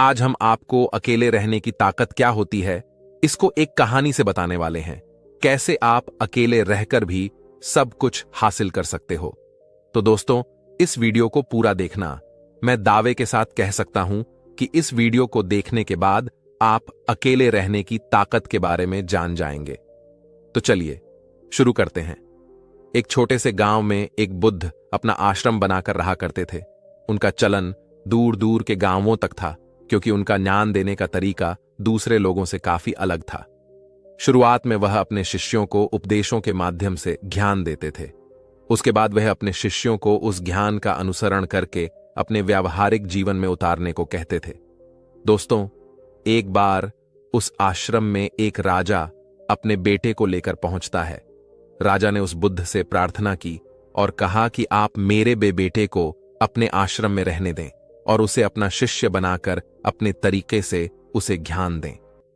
आज हम आपको अकेले रहने की ताकत क्या होती है, इसको एक कहानी से बताने वाले हैं। कैसे आप अकेले रहकर भी सब कुछ हासिल कर सकते हो। तो दोस्तों, इस वीडियो को पूरा देखना। मैं दावे के साथ कह सकता हूं कि इस वीडियो को देखने के बाद आप अकेले रहने की ताकत के बारे में जान जाएंगे। तो चलिए शुरू करते हैं। एक छोटे से गांव में एक बुद्ध अपना आश्रम बनाकर रहा करते थे। उनका चलन दूर दूर के गांवों तक था, क्योंकि उनका ज्ञान देने का तरीका दूसरे लोगों से काफी अलग था। शुरुआत में वह अपने शिष्यों को उपदेशों के माध्यम से ज्ञान देते थे। उसके बाद वह अपने शिष्यों को उस ज्ञान का अनुसरण करके अपने व्यावहारिक जीवन में उतारने को कहते थे। दोस्तों, एक बार उस आश्रम में एक राजा अपने बेटे को लेकर पहुंचता है। राजा ने उस बुद्ध से प्रार्थना की और कहा कि आप मेरे बेटे को अपने आश्रम में रहने दें और उसे अपना शिष्य बनाकर अपने तरीके से उसे ज्ञान दें।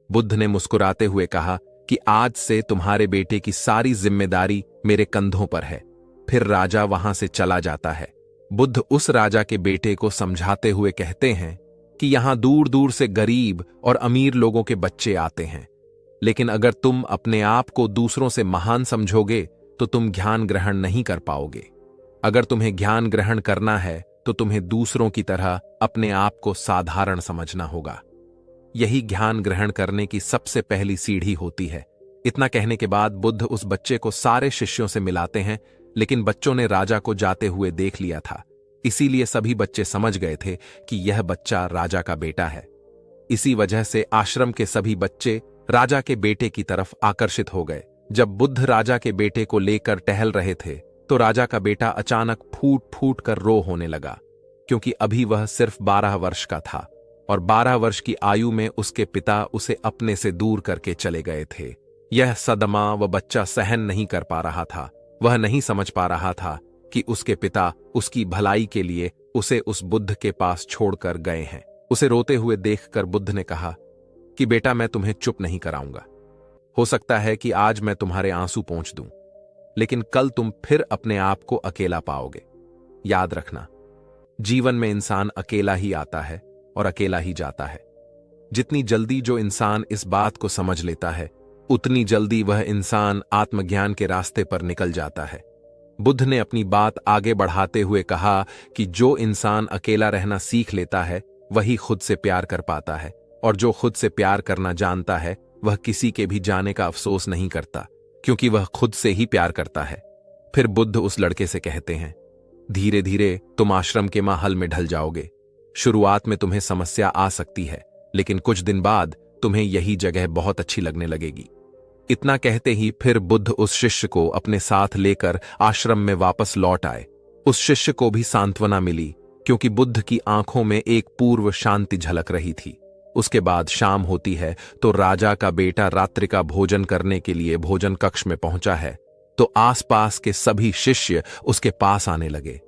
बुद्ध ने मुस्कुराते हुए कहा कि आज से तुम्हारे बेटे की सारी जिम्मेदारी मेरे कंधों पर है। फिर राजा वहां से चला जाता है। बुद्ध उस राजा के बेटे को समझाते हुए कहते हैं कि यहां दूर दूर से गरीब और अमीर लोगों के बच्चे आते हैं, लेकिन अगर तुम अपने आप को दूसरों से महान समझोगे तो तुम ज्ञान ग्रहण नहीं कर पाओगे। अगर तुम्हें ज्ञान ग्रहण करना है तो तुम्हें दूसरों की तरह अपने आप को साधारण समझना होगा। यही ज्ञान ग्रहण करने की सबसे पहली सीढ़ी होती है। इतना कहने के बाद बुद्ध उस बच्चे को सारे शिष्यों से मिलाते हैं, लेकिन बच्चों ने राजा को जाते हुए देख लिया था। इसीलिए सभी बच्चे समझ गए थे कि यह बच्चा राजा का बेटा है। इसी वजह से आश्रम के सभी बच्चे राजा के बेटे की तरफ आकर्षित हो गए। जब बुद्ध राजा के बेटे को लेकर टहल रहे थे तो राजा का बेटा अचानक फूट फूट कर रो होने लगा, क्योंकि अभी वह सिर्फ 12 वर्ष का था और 12 वर्ष की आयु में उसके पिता उसे अपने से दूर करके चले गए थे। यह सदमा वह बच्चा सहन नहीं कर पा रहा था। वह नहीं समझ पा रहा था कि उसके पिता उसकी भलाई के लिए उसे उस बुद्ध के पास छोड़कर गए हैं। उसे रोते हुए देखकर बुद्ध ने कहा कि बेटा, मैं तुम्हें चुप नहीं कराऊंगा। हो सकता है कि आज मैं तुम्हारे आंसू पोंछ दूं, लेकिन कल तुम फिर अपने आप को अकेला पाओगे। याद रखना, जीवन में इंसान अकेला ही आता है और अकेला ही जाता है। जितनी जल्दी जो इंसान इस बात को समझ लेता है, उतनी जल्दी वह इंसान आत्मज्ञान के रास्ते पर निकल जाता है। बुद्ध ने अपनी बात आगे बढ़ाते हुए कहा कि जो इंसान अकेला रहना सीख लेता है वही खुद से प्यार कर पाता है, और जो खुद से प्यार करना जानता है वह किसी के भी जाने का अफसोस नहीं करता, क्योंकि वह खुद से ही प्यार करता है। फिर बुद्ध उस लड़के से कहते हैं, धीरे धीरे तुम आश्रम के माहौल में ढल जाओगे। शुरुआत में तुम्हें समस्या आ सकती है, लेकिन कुछ दिन बाद तुम्हें यही जगह बहुत अच्छी लगने लगेगी। इतना कहते ही फिर बुद्ध उस शिष्य को अपने साथ लेकर आश्रम में वापस लौट आए। उस शिष्य को भी सांत्वना मिली, क्योंकि बुद्ध की आंखों में एक पूर्व शांति झलक रही थी। उसके बाद शाम होती है तो राजा का बेटा रात्रि का भोजन करने के लिए भोजन कक्ष में पहुंचा है, तो आसपास के सभी शिष्य उसके पास आने लगे।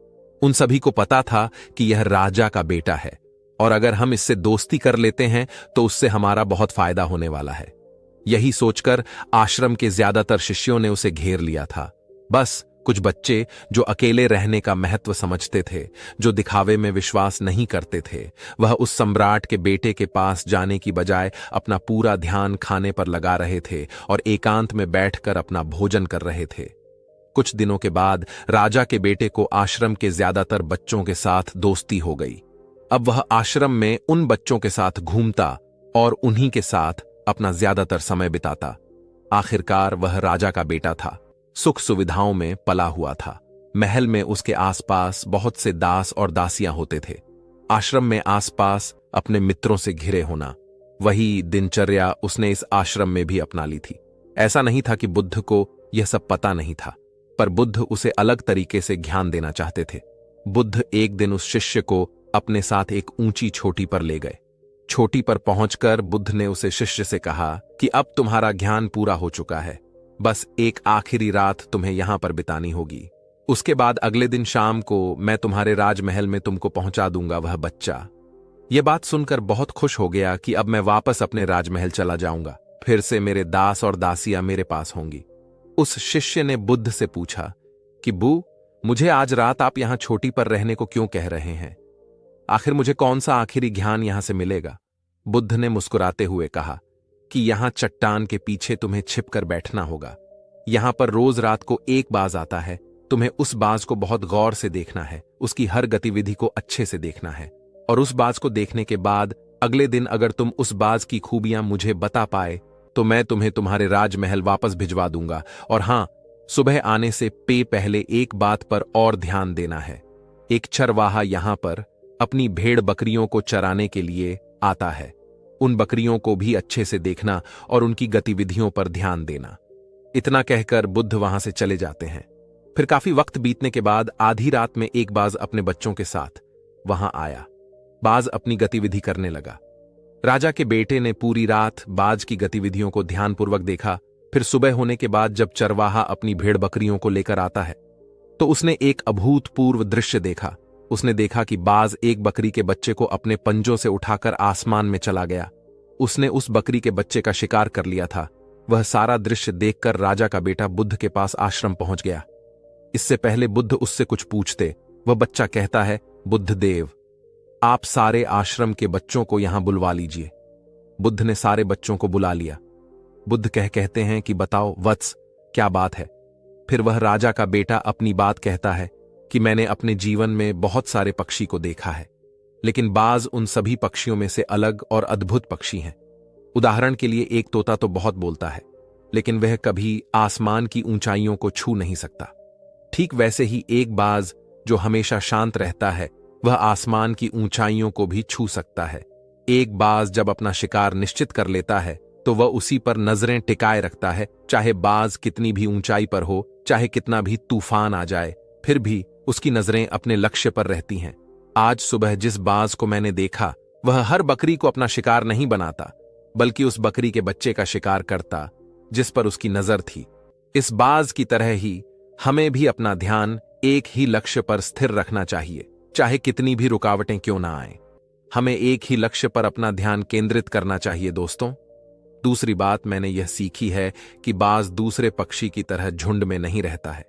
उन सभी को पता था कि यह राजा का बेटा है, और अगर हम इससे दोस्ती कर लेते हैं तो उससे हमारा बहुत फायदा होने वाला है। यही सोचकर आश्रम के ज्यादातर शिष्यों ने उसे घेर लिया था। बस कुछ बच्चे जो अकेले रहने का महत्व समझते थे, जो दिखावे में विश्वास नहीं करते थे, वह उस सम्राट के बेटे के पास जाने की बजाय अपना पूरा ध्यान खाने पर लगा रहे थे और एकांत में बैठकर अपना भोजन कर रहे थे। कुछ दिनों के बाद राजा के बेटे को आश्रम के ज्यादातर बच्चों के साथ दोस्ती हो गई। अब वह आश्रम में उन बच्चों के साथ घूमता और उन्हीं के साथ अपना ज्यादातर समय बिताता। आखिरकार वह राजा का बेटा था, सुख सुविधाओं में पला हुआ था। महल में उसके आसपास बहुत से दास और दासियां होते थे। आश्रम में आसपास अपने मित्रों से घिरे होना, वही दिनचर्या उसने इस आश्रम में भी अपना ली थी। ऐसा नहीं था कि बुद्ध को यह सब पता नहीं था, पर बुद्ध उसे अलग तरीके से ज्ञान देना चाहते थे। बुद्ध एक दिन उस शिष्य को अपने साथ एक ऊंची चोटी पर ले गए। चोटी पर पहुंचकर बुद्ध ने उसे शिष्य से कहा कि अब तुम्हारा ज्ञान पूरा हो चुका है, बस एक आखिरी रात तुम्हें यहां पर बितानी होगी। उसके बाद अगले दिन शाम को मैं तुम्हारे राजमहल में तुमको पहुंचा दूंगा वह बच्चा। यह बात सुनकर बहुत खुश हो गया कि अब मैं वापस अपने राजमहल चला जाऊंगा, फिर से मेरे दास और दासियां मेरे पास होंगी। उस शिष्य ने बुद्ध से पूछा कि बू, मुझे आज रात आप यहां छोटी पर रहने को क्यों कह रहे हैं? आखिर मुझे कौन सा आखिरी ज्ञान यहां से मिलेगा? बुद्ध ने मुस्कुराते हुए कहा कि यहां चट्टान के पीछे तुम्हें छिपकर बैठना होगा। यहां पर रोज रात को एक बाज आता है, तुम्हें उस बाज को बहुत गौर से देखना है, उसकी हर गतिविधि को अच्छे से देखना है, और उस बाज को देखने के बाद अगले दिन अगर तुम उस बाज की खूबियां मुझे बता पाए तो मैं तुम्हें तुम्हारे राजमहल वापस भिजवा दूंगा। और हां, सुबह आने से पहले एक बात पर और ध्यान देना है। एक चरवाहा यहां पर अपनी भेड़ बकरियों को चराने के लिए आता है। उन बकरियों को भी अच्छे से देखना और उनकी गतिविधियों पर ध्यान देना। इतना कहकर बुद्ध वहां से चले जाते हैं। फिर काफी वक्त बीतने के बाद आधी रात में एक बाज अपने बच्चों के साथ वहां आया। बाज अपनी गतिविधि करने लगा। राजा के बेटे ने पूरी रात बाज की गतिविधियों को ध्यानपूर्वक देखा। फिर सुबह होने के बाद जब चरवाहा अपनी भेड़ बकरियों को लेकर आता है तो उसने एक अभूतपूर्व दृश्य देखा। उसने देखा कि बाज एक बकरी के बच्चे को अपने पंजों से उठाकर आसमान में चला गया। उसने उस बकरी के बच्चे का शिकार कर लिया था। वह सारा दृश्य देखकर राजा का बेटा बुद्ध के पास आश्रम पहुंच गया। इससे पहले बुद्ध उससे कुछ पूछते, वह बच्चा कहता है, बुद्ध देव, आप सारे आश्रम के बच्चों को यहां बुलवा लीजिए। बुद्ध ने सारे बच्चों को बुला लिया। बुद्ध कहते हैं कि बताओ वत्स, क्या बात है। फिर वह राजा का बेटा अपनी बात कहता है कि मैंने अपने जीवन में बहुत सारे पक्षी को देखा है, लेकिन बाज उन सभी पक्षियों में से अलग और अद्भुत पक्षी हैं। उदाहरण के लिए एक तोता तो बहुत बोलता है, लेकिन वह कभी आसमान की ऊंचाइयों को छू नहीं सकता। ठीक वैसे ही एक बाज जो हमेशा शांत रहता है, वह आसमान की ऊंचाइयों को भी छू सकता है। एक बाज जब अपना शिकार निश्चित कर लेता है तो वह उसी पर नजरें टिकाए रखता है, चाहे बाज कितनी भी ऊंचाई पर हो, चाहे कितना भी तूफान आ जाए, फिर भी उसकी नजरें अपने लक्ष्य पर रहती हैं। आज सुबह जिस बाज को मैंने देखा, वह हर बकरी को अपना शिकार नहीं बनाता, बल्कि उस बकरी के बच्चे का शिकार करता जिस पर उसकी नजर थी। इस बाज की तरह ही हमें भी अपना ध्यान एक ही लक्ष्य पर स्थिर रखना चाहिए, चाहे कितनी भी रुकावटें क्यों ना आए। हमें एक ही लक्ष्य पर अपना ध्यान केंद्रित करना चाहिए दोस्तों। दूसरी बात मैंने यह सीखी है कि बाज दूसरे पक्षी की तरह झुंड में नहीं रहता है,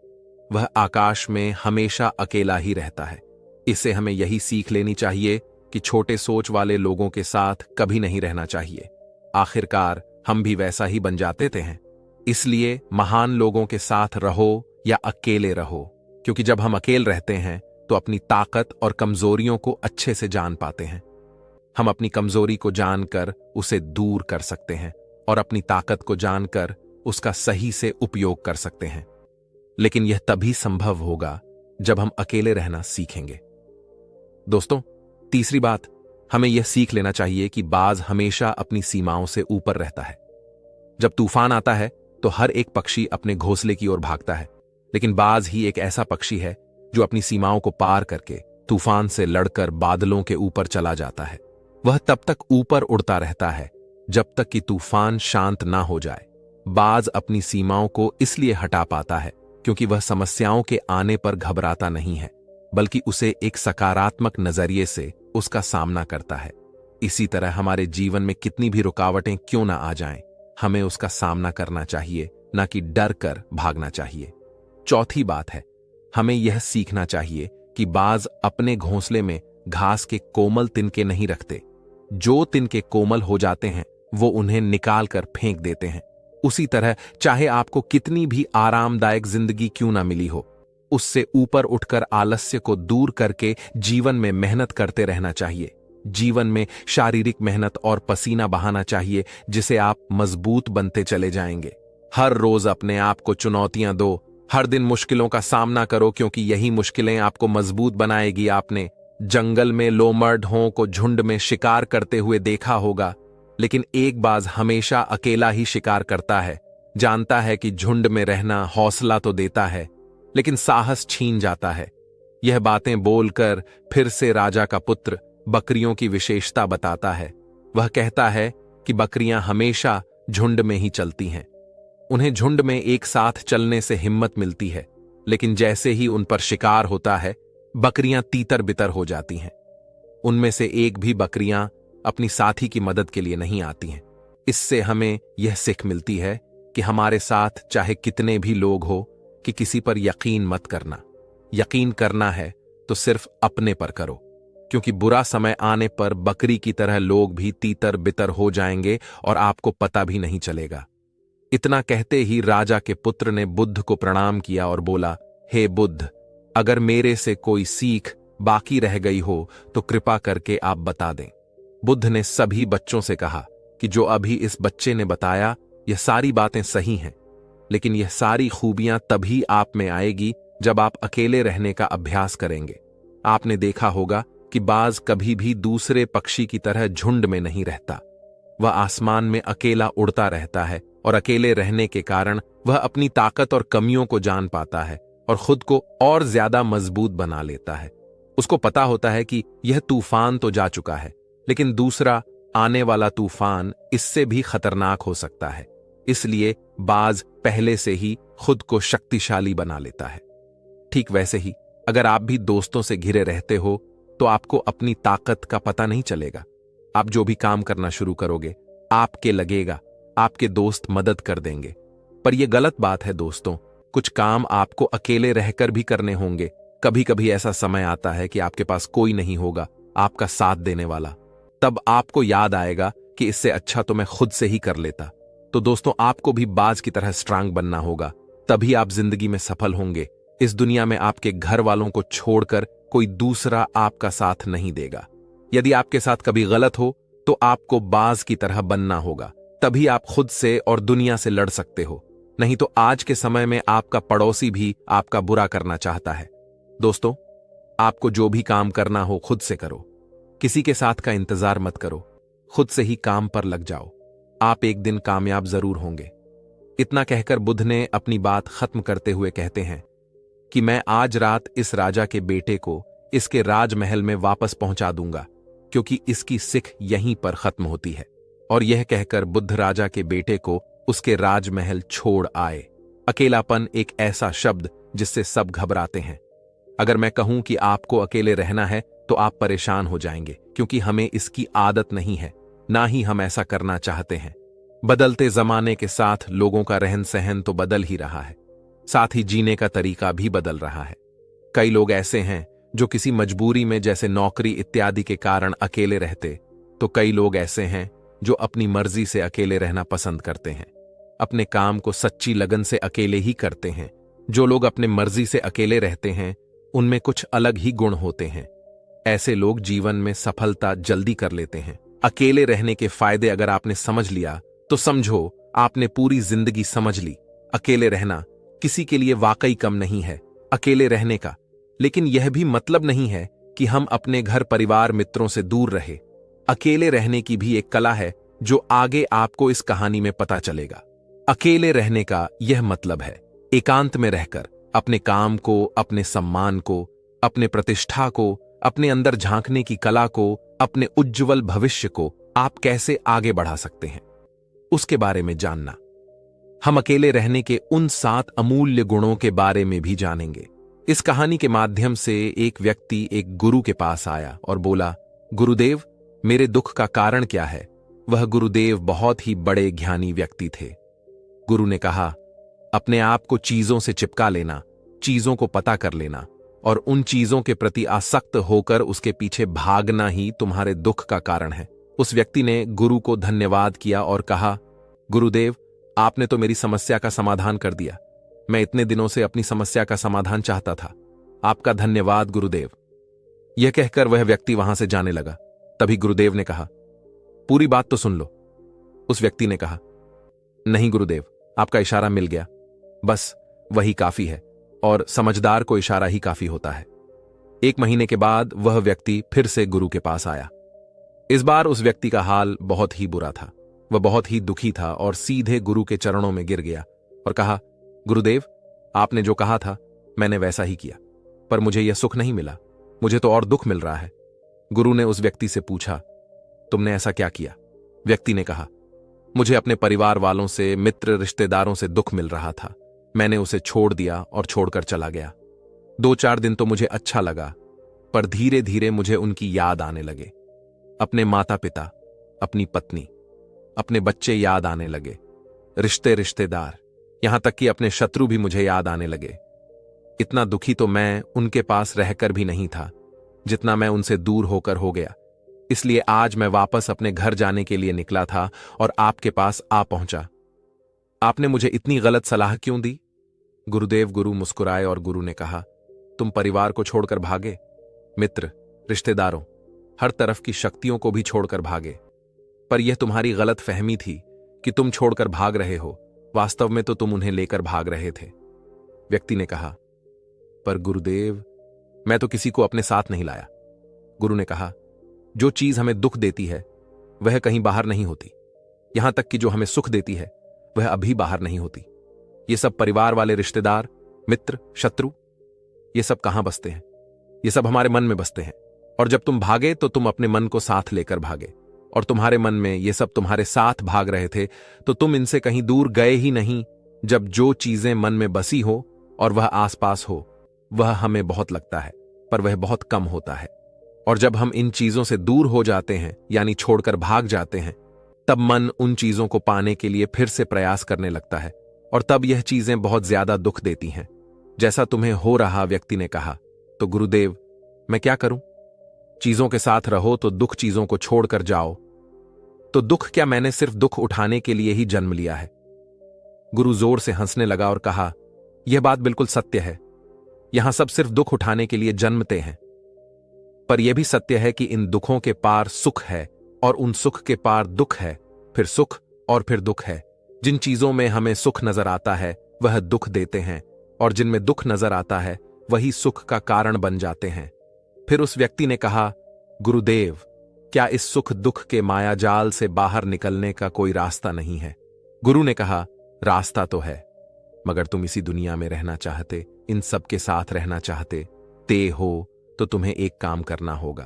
वह आकाश में हमेशा अकेला ही रहता है। इससे हमें यही सीख लेनी चाहिए कि छोटे सोच वाले लोगों के साथ कभी नहीं रहना चाहिए। आखिरकार हम भी वैसा ही बन जाते थे हैं। इसलिए महान लोगों के साथ रहो या अकेले रहो, क्योंकि जब हम अकेले रहते हैं तो अपनी ताकत और कमजोरियों को अच्छे से जान पाते हैं। हम अपनी कमजोरी को जानकर उसे दूर कर सकते हैं और अपनी ताकत को जानकर उसका सही से उपयोग कर सकते हैं। लेकिन यह तभी संभव होगा जब हम अकेले रहना सीखेंगे। दोस्तों, तीसरी बात, हमें यह सीख लेना चाहिए कि बाज हमेशा अपनी सीमाओं से ऊपर रहता है। जब तूफान आता है तो हर एक पक्षी अपने घोंसले की ओर भागता है, लेकिन बाज ही एक ऐसा पक्षी है जो अपनी सीमाओं को पार करके तूफान से लड़कर बादलों के ऊपर चला जाता है। वह तब तक ऊपर उड़ता रहता है जब तक कि तूफान शांत ना हो जाए। बाज अपनी सीमाओं को इसलिए हटा पाता है क्योंकि वह समस्याओं के आने पर घबराता नहीं है, बल्कि उसे एक सकारात्मक नजरिए से उसका सामना करता है। इसी तरह हमारे जीवन में कितनी भी रुकावटें क्यों ना आ जाएं, हमें उसका सामना करना चाहिए, ना कि डर कर भागना चाहिए। चौथी बात है, हमें यह सीखना चाहिए कि बाज अपने घोंसले में घास के कोमल तिनके नहीं रखते। जो तिनके कोमल हो जाते हैं वो उन्हें निकाल कर फेंक देते हैं। उसी तरह चाहे आपको कितनी भी आरामदायक जिंदगी क्यों ना मिली हो, उससे ऊपर उठकर आलस्य को दूर करके जीवन में मेहनत करते रहना चाहिए। जीवन में शारीरिक मेहनत और पसीना बहाना चाहिए, जिसे आप मजबूत बनते चले जाएंगे। हर रोज अपने आप को चुनौतियां दो, हर दिन मुश्किलों का सामना करो, क्योंकि यही मुश्किलें आपको मजबूत बनाएगी। आपने जंगल में लोमर्डों को झुंड में शिकार करते हुए देखा होगा, लेकिन एक बाज हमेशा अकेला ही शिकार करता है। जानता है कि झुंड में रहना हौसला तो देता है, लेकिन साहस छीन जाता है। यह बातें बोलकर फिर से राजा का पुत्र बकरियों की विशेषता बताता है। वह कहता है कि बकरियां हमेशा झुंड में ही चलती हैं। उन्हें झुंड में एक साथ चलने से हिम्मत मिलती है, लेकिन जैसे ही उन पर शिकार होता है, बकरियां तीतर बितर हो जाती हैं। उनमें से एक भी बकरियां अपनी साथी की मदद के लिए नहीं आती हैं। इससे हमें यह सीख मिलती है कि हमारे साथ चाहे कितने भी लोग हो, कि किसी पर यकीन मत करना। यकीन करना है तो सिर्फ अपने पर करो। क्योंकि बुरा समय आने पर बकरी की तरह लोग भी तीतर बितर हो जाएंगे और आपको पता भी नहीं चलेगा। इतना कहते ही राजा के पुत्र ने बुद्ध को प्रणाम किया और बोला, हे बुद्ध, अगर मेरे से कोई सीख बाकी रह गई हो तो कृपा करके आप बता दें। बुद्ध ने सभी बच्चों से कहा कि जो अभी इस बच्चे ने बताया यह सारी बातें सही हैं, लेकिन यह सारी खूबियां तभी आप में आएगी जब आप अकेले रहने का अभ्यास करेंगे। आपने देखा होगा कि बाज कभी भी दूसरे पक्षी की तरह झुंड में नहीं रहता। वह आसमान में अकेला उड़ता रहता है और अकेले रहने के कारण वह अपनी ताकत और कमियों को जान पाता है और खुद को और ज्यादा मजबूत बना लेता है। उसको पता होता है कि यह तूफान तो जा चुका है, लेकिन दूसरा आने वाला तूफान इससे भी खतरनाक हो सकता है। इसलिए बाज पहले से ही खुद को शक्तिशाली बना लेता है। ठीक वैसे ही अगर आप भी दोस्तों से घिरे रहते हो तो आपको अपनी ताकत का पता नहीं चलेगा। आप जो भी काम करना शुरू करोगे आपके लगेगा आपके दोस्त मदद कर देंगे, पर यह गलत बात है दोस्तों। कुछ काम आपको अकेले रहकर भी करने होंगे। कभी कभी ऐसा समय आता है कि आपके पास कोई नहीं होगा आपका साथ देने वाला। तब आपको याद आएगा कि इससे अच्छा तो मैं खुद से ही कर लेता। तो दोस्तों, आपको भी बाज की तरह स्ट्रांग बनना होगा, तभी आप जिंदगी में सफल होंगे। इस दुनिया में आपके घर वालों को छोड़कर कोई दूसरा आपका साथ नहीं देगा। यदि आपके साथ कभी गलत हो तो आपको बाज की तरह बनना होगा, तभी आप खुद से और दुनिया से लड़ सकते हो। नहीं तो आज के समय में आपका पड़ोसी भी आपका बुरा करना चाहता है। दोस्तों, आपको जो भी काम करना हो खुद से करो, किसी के साथ का इंतजार मत करो, खुद से ही काम पर लग जाओ। आप एक दिन कामयाब जरूर होंगे। इतना कहकर बुद्ध ने अपनी बात खत्म करते हुए कहते हैं कि मैं आज रात इस राजा के बेटे को इसके राजमहल में वापस पहुंचा दूंगा, क्योंकि इसकी सिख यहीं पर खत्म होती है। और यह कहकर बुद्ध राजा के बेटे को उसके राजमहल छोड़ आए। अकेलापन एक ऐसा शब्द जिससे सब घबराते हैं। अगर मैं कहूं कि आपको अकेले रहना है तो आप परेशान हो जाएंगे, क्योंकि हमें इसकी आदत नहीं है, ना ही हम ऐसा करना चाहते हैं। बदलते जमाने के साथ लोगों का रहन सहन तो बदल ही रहा है, साथ ही जीने का तरीका भी बदल रहा है। कई लोग ऐसे हैं जो किसी मजबूरी में, जैसे नौकरी इत्यादि के कारण अकेले रहते, तो कई लोग ऐसे हैं जो अपनी मर्जी से अकेले रहना पसंद करते हैं, अपने काम को सच्ची लगन से अकेले ही करते हैं। जो लोग अपने मर्जी से अकेले रहते हैं उनमें कुछ अलग ही गुण होते हैं। ऐसे लोग जीवन में सफलता जल्दी कर लेते हैं। अकेले रहने के फायदे अगर आपने समझ लिया तो समझो आपने पूरी जिंदगी समझ ली। अकेले रहना किसी के लिए वाकई कम नहीं है अकेले रहने का, लेकिन यह भी मतलब नहीं है कि हम अपने घर परिवार मित्रों से दूर रहे। अकेले रहने की भी एक कला है जो आगे आपको इस कहानी में पता चलेगा। अकेले रहने का यह मतलब है एकांत में रहकर अपने काम को, अपने सम्मान को, अपने प्रतिष्ठा को, अपने अंदर झांकने की कला को, अपने उज्जवल भविष्य को आप कैसे आगे बढ़ा सकते हैं, उसके बारे में जानना। हम अकेले रहने के उन 7 अमूल्य गुणों के बारे में भी जानेंगे। इस कहानी के माध्यम से एक व्यक्ति एक गुरु के पास आया और बोला, गुरुदेव, मेरे दुख का कारण क्या है? वह गुरुदेव बहुत ही बड़े ज्ञानी व्यक्ति थे। गुरु ने कहा, अपने आप को चीजों से चिपका लेना, चीजों को पता कर लेना और उन चीजों के प्रति आसक्त होकर उसके पीछे भागना ही तुम्हारे दुख का कारण है। उस व्यक्ति ने गुरु को धन्यवाद किया और कहा, गुरुदेव, आपने तो मेरी समस्या का समाधान कर दिया। मैं इतने दिनों से अपनी समस्या का समाधान चाहता था। आपका धन्यवाद गुरुदेव। यह कहकर वह व्यक्ति वहां से जाने लगा। तभी गुरुदेव ने कहा, पूरी बात तो सुन लो। उस व्यक्ति ने कहा, नहीं गुरुदेव, आपका इशारा मिल गया, बस वही काफी है और समझदार को इशारा ही काफी होता है। 1 महीने के बाद वह व्यक्ति फिर से गुरु के पास आया। इस बार उस व्यक्ति का हाल बहुत ही बुरा था। वह बहुत ही दुखी था और सीधे गुरु के चरणों में गिर गया और कहा, गुरुदेव, आपने जो कहा था मैंने वैसा ही किया, पर मुझे यह सुख नहीं मिला, मुझे तो और दुख मिल रहा है। गुरु ने उस व्यक्ति से पूछा, तुमने ऐसा क्या किया? व्यक्ति ने कहा, मुझे अपने परिवार वालों से, मित्र रिश्तेदारों से दुख मिल रहा था। मैंने उसे छोड़ दिया और छोड़कर चला गया। 2-4 दिन तो मुझे अच्छा लगा, पर धीरे धीरे मुझे उनकी याद आने लगे। अपने माता पिता, अपनी पत्नी, अपने बच्चे याद आने लगे, रिश्तेदार, यहां तक कि अपने शत्रु भी मुझे याद आने लगे। इतना दुखी तो मैं उनके पास रहकर भी नहीं था। जितना मैं उनसे दूर होकर हो गया। इसलिए आज मैं वापस अपने घर जाने के लिए निकला था और आपके पास आ पहुंचा। आपने मुझे इतनी गलत सलाह क्यों दी? गुरु मुस्कुराए और गुरु ने कहा, तुम परिवार को छोड़कर भागे, मित्र, रिश्तेदारों, हर तरफ की शक्तियों को भी छोड़कर भागे। पर यह तुम्हारी गलत फहमी थी कि तुम छोड़कर भाग रहे हो, वास्तव में तो तुम उन्हें लेकर भाग रहे थे। व्यक्ति ने कहा, पर गुरुदेव, मैं तो किसी को अपने साथ नहीं लाया। गुरु ने कहा, जो चीज हमें दुख देती है वह कहीं बाहर नहीं होती, यहां तक कि जो हमें सुख देती है वह अभी बाहर नहीं होती। ये सब परिवार वाले रिश्तेदार, मित्र, शत्रु, ये सब कहां बसते हैं? ये सब हमारे मन में बसते हैं। और जब तुम भागे तो तुम अपने मन को साथ लेकर भागे, और तुम्हारे मन में ये सब तुम्हारे साथ भाग रहे थे तो तुम इनसे कहीं दूर गए ही नहीं। जब जो चीजें मन में बसी हो और वह आसपास हो, वह हमें बहुत लगता है, पर वह बहुत कम होता है। और जब हम इन चीजों से दूर हो जाते हैं, यानी छोड़कर भाग जाते हैं, तब मन उन चीजों को पाने के लिए फिर से प्रयास करने लगता है, और तब यह चीजें बहुत ज्यादा दुख देती हैं, जैसा तुम्हें हो रहा। व्यक्ति ने कहा, तो गुरुदेव, मैं क्या करूं? चीजों के साथ रहो तो दुख चीजों को छोड़कर जाओ। तो दुख क्या मैंने सिर्फ दुख उठाने के लिए ही जन्म लिया है? गुरु जोर से हंसने लगा और कहा, यह बात बिल्कुल सत्य है। यहां सब सिर्फ दुख उठाने के लिए जन्मते हैं, पर यह भी सत्य है कि इन दुखों के पार सुख है, और उन सुख के पार दुख है, फिर सुख और फिर दुख है। जिन चीजों में हमें सुख नजर आता है वह दुख देते हैं, और जिनमें दुख नजर आता है वही सुख का कारण बन जाते हैं। फिर उस व्यक्ति ने कहा, गुरुदेव, क्या इस सुख दुख के मायाजाल से बाहर निकलने का कोई रास्ता नहीं है? गुरु ने कहा, रास्ता तो है, मगर तुम इसी दुनिया में रहना चाहते, इन सब के साथ रहना चाहते ते हो, तो तुम्हें एक काम करना होगा।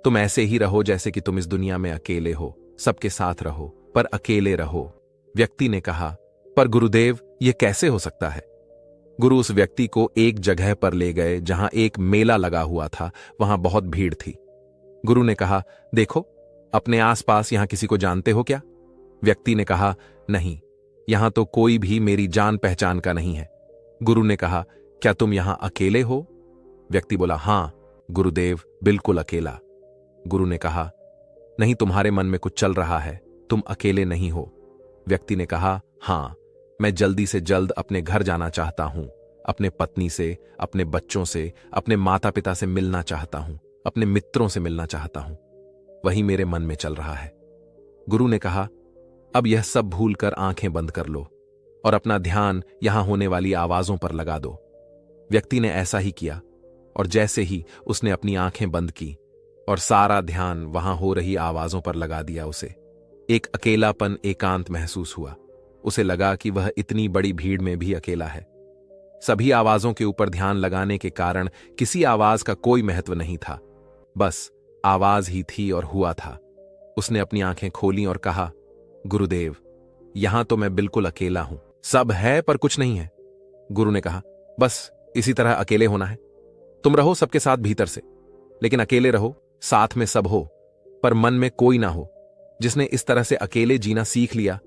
तुम ऐसे ही रहो जैसे कि तुम इस दुनिया में अकेले हो, सबके साथ रहो पर अकेले रहो। व्यक्ति ने कहा, पर गुरुदेव, यह कैसे हो सकता है? गुरु उस व्यक्ति को एक जगह पर ले गए जहां एक मेला लगा हुआ था। वहां बहुत भीड़ थी। गुरु ने कहा, देखो, अपने आसपास यहां किसी को जानते हो क्या? व्यक्ति ने कहा, नहीं, यहां तो कोई भी मेरी जान पहचान का नहीं है। गुरु ने कहा, क्या तुम यहां अकेले हो? व्यक्ति बोला, हां गुरुदेव, बिल्कुल अकेला। गुरु ने कहा, नहीं, तुम्हारे मन में कुछ चल रहा है, तुम अकेले नहीं हो। व्यक्ति ने कहा, हां, मैं जल्दी से जल्द अपने घर जाना चाहता हूं, अपने पत्नी से, अपने बच्चों से, अपने माता पिता से मिलना चाहता हूं, अपने मित्रों से मिलना चाहता हूं, वही मेरे मन में चल रहा है। गुरु ने कहा, अब यह सब भूलकर आंखें बंद कर लो और अपना ध्यान यहां होने वाली आवाजों पर लगा दो। व्यक्ति ने ऐसा ही किया, और जैसे ही उसने अपनी आंखें बंद की और सारा ध्यान वहां हो रही आवाजों पर लगा दिया, उसे एक अकेलापन, एकांत महसूस हुआ। उसे लगा कि वह इतनी बड़ी भीड़ में भी अकेला है। सभी आवाजों के ऊपर ध्यान लगाने के कारण किसी आवाज का कोई महत्व नहीं था, बस आवाज ही थी और हुआ था। उसने अपनी आंखें खोली और कहा, गुरुदेव, यहां तो मैं बिल्कुल अकेला हूं, सब है पर कुछ नहीं है। गुरु ने कहा, बस इसी तरह अकेले होना है। तुम रहो सबके साथ भीतर से, लेकिन अकेले रहो, साथ में सब हो पर मन में कोई ना हो। जिसने इस तरह से अकेले जीना सीख लिया,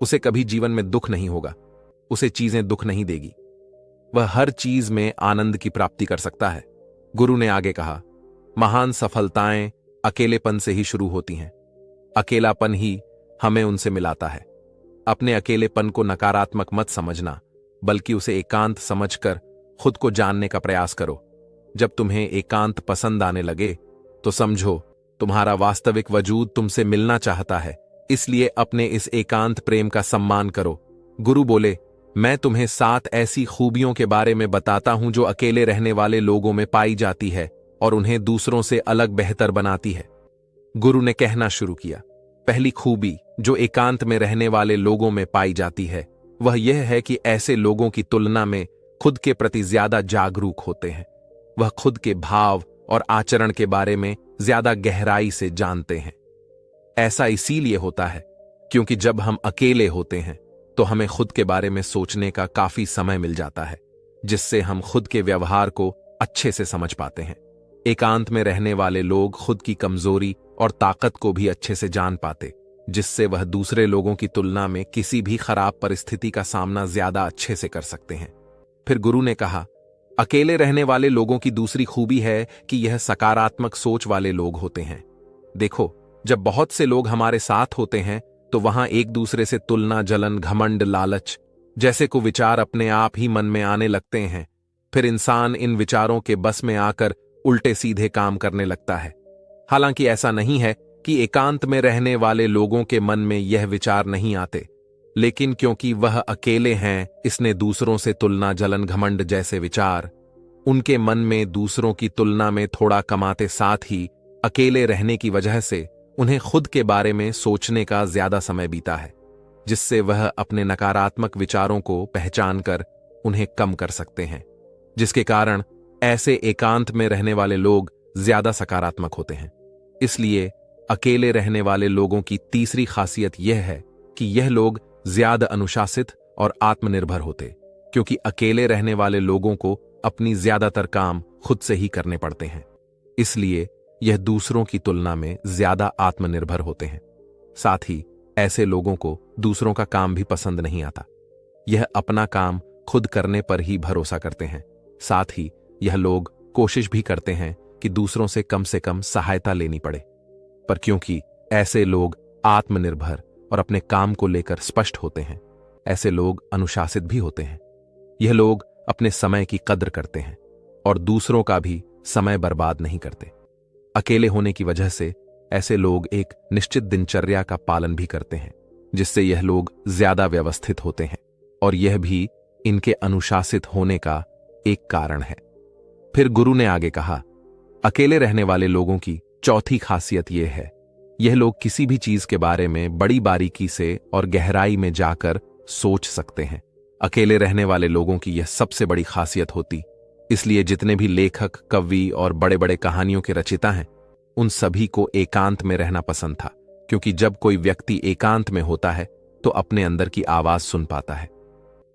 उसे कभी जीवन में दुख नहीं होगा, उसे चीजें दुख नहीं देगी, वह हर चीज में आनंद की प्राप्ति कर सकता है। गुरु ने आगे कहा, महान सफलताएं अकेलेपन से ही शुरू होती हैं। अकेलापन ही हमें उनसे मिलाता है। अपने अकेलेपन को नकारात्मक मत समझना, बल्कि उसे एकांत समझकर खुद को जानने का प्रयास करो। जब तुम्हें एकांत पसंद आने लगे तो समझो तुम्हारा वास्तविक वजूद तुमसे मिलना चाहता है, इसलिए अपने इस एकांत प्रेम का सम्मान करो। गुरु बोले, मैं तुम्हें 7 ऐसी खूबियों के बारे में बताता हूं जो अकेले रहने वाले लोगों में पाई जाती है और उन्हें दूसरों से अलग बेहतर बनाती है। गुरु ने कहना शुरू किया, पहली खूबी जो एकांत में रहने वाले लोगों में पाई जाती है वह यह है कि ऐसे लोगों की तुलना में खुद के प्रति ज्यादा जागरूक होते हैं। वह खुद के भाव और आचरण के बारे में ज्यादा गहराई से जानते हैं। ऐसा इसीलिए होता है क्योंकि जब हम अकेले होते हैं तो हमें खुद के बारे में सोचने का काफी समय मिल जाता है, जिससे हम खुद के व्यवहार को अच्छे से समझ पाते हैं। एकांत में रहने वाले लोग खुद की कमजोरी और ताकत को भी अच्छे से जान पाते, जिससे वह दूसरे लोगों की तुलना में किसी भी खराब परिस्थिति का सामना ज्यादा अच्छे से कर सकते हैं। फिर गुरु ने कहा, अकेले रहने वाले लोगों की दूसरी खूबी है कि यह सकारात्मक सोच वाले लोग होते हैं। देखो, जब बहुत से लोग हमारे साथ होते हैं तो वहां एक दूसरे से तुलना, जलन, घमंड, लालच जैसे को विचार अपने आप ही मन में आने लगते हैं। फिर इंसान इन विचारों के बस में आकर उल्टे सीधे काम करने लगता है। हालांकि ऐसा नहीं है कि एकांत में रहने वाले लोगों के मन में यह विचार नहीं आते, लेकिन क्योंकि वह अकेले हैं, इसने दूसरों से तुलना, जलन, घमंड जैसे विचार उनके मन में दूसरों की तुलना में थोड़ा कमाते, साथ ही अकेले रहने की वजह से उन्हें खुद के बारे में सोचने का ज्यादा समय बीता है, जिससे वह अपने नकारात्मक विचारों को पहचान कर उन्हें कम कर सकते हैं, जिसके कारण ऐसे एकांत में रहने वाले लोग ज्यादा सकारात्मक होते हैं। इसलिए अकेले रहने वाले लोगों की तीसरी खासियत यह है कि यह लोग ज्यादा अनुशासित और आत्मनिर्भर होते, क्योंकि अकेले रहने वाले लोगों को अपनी ज्यादातर काम खुद से ही करने पड़ते हैं। इसलिए यह दूसरों की तुलना में ज्यादा आत्मनिर्भर होते हैं। साथ ही ऐसे लोगों को दूसरों का काम भी पसंद नहीं आता। यह अपना काम खुद करने पर ही भरोसा करते हैं। साथ ही यह लोग कोशिश भी करते हैं कि दूसरों से कम सहायता लेनी पड़े, पर क्योंकि ऐसे लोग आत्मनिर्भर और अपने काम को लेकर स्पष्ट होते हैं, ऐसे लोग अनुशासित भी होते हैं। यह लोग अपने समय की कद्र करते हैं और दूसरों का भी समय बर्बाद नहीं करते। अकेले होने की वजह से ऐसे लोग एक निश्चित दिनचर्या का पालन भी करते हैं, जिससे यह लोग ज्यादा व्यवस्थित होते हैं और यह भी इनके अनुशासित होने का एक कारण है। फिर गुरु ने आगे कहा, अकेले रहने वाले लोगों की चौथी खासियत यह है, यह लोग किसी भी चीज के बारे में बड़ी बारीकी से और गहराई में जाकर सोच सकते हैं। अकेले रहने वाले लोगों की यह सबसे बड़ी खासियत होती, इसलिए जितने भी लेखक, कवि और बड़े बड़े कहानियों के रचयिता हैं, उन सभी को एकांत में रहना पसंद था, क्योंकि जब कोई व्यक्ति एकांत में होता है तो अपने अंदर की आवाज सुन पाता है।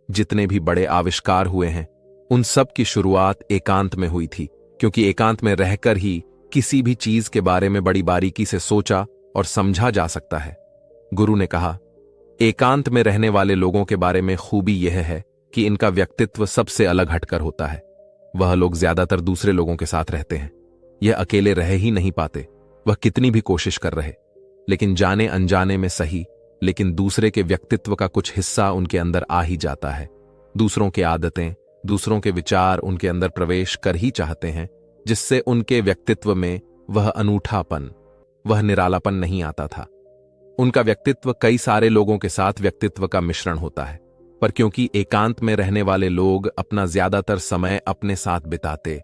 जितने भी बड़े आविष्कार हुए हैं, उन सब की शुरुआत एकांत में हुई थी, क्योंकि एकांत में रहकर ही किसी भी चीज के बारे में बड़ी बारीकी से सोचा और समझा जा सकता है। गुरु ने कहा, एकांत में रहने वाले लोगों के बारे में खूबी यह है कि इनका व्यक्तित्व सबसे अलग हटकर होता है। वह लोग ज्यादातर दूसरे लोगों के साथ रहते हैं। यह अकेले रह ही नहीं पाते, वह कितनी भी कोशिश कर रहे, लेकिन जाने अनजाने में सही, लेकिन दूसरे के व्यक्तित्व का कुछ हिस्सा उनके अंदर आ ही जाता है। दूसरों की आदतें, दूसरों के विचार उनके अंदर प्रवेश कर ही चाहते हैं, जिससे उनके व्यक्तित्व में वह अनूठापन, वह निरालापन नहीं आता था। उनका व्यक्तित्व कई सारे लोगों के साथ व्यक्तित्व का मिश्रण होता है, पर क्योंकि एकांत में रहने वाले लोग अपना ज्यादातर समय अपने साथ बिताते,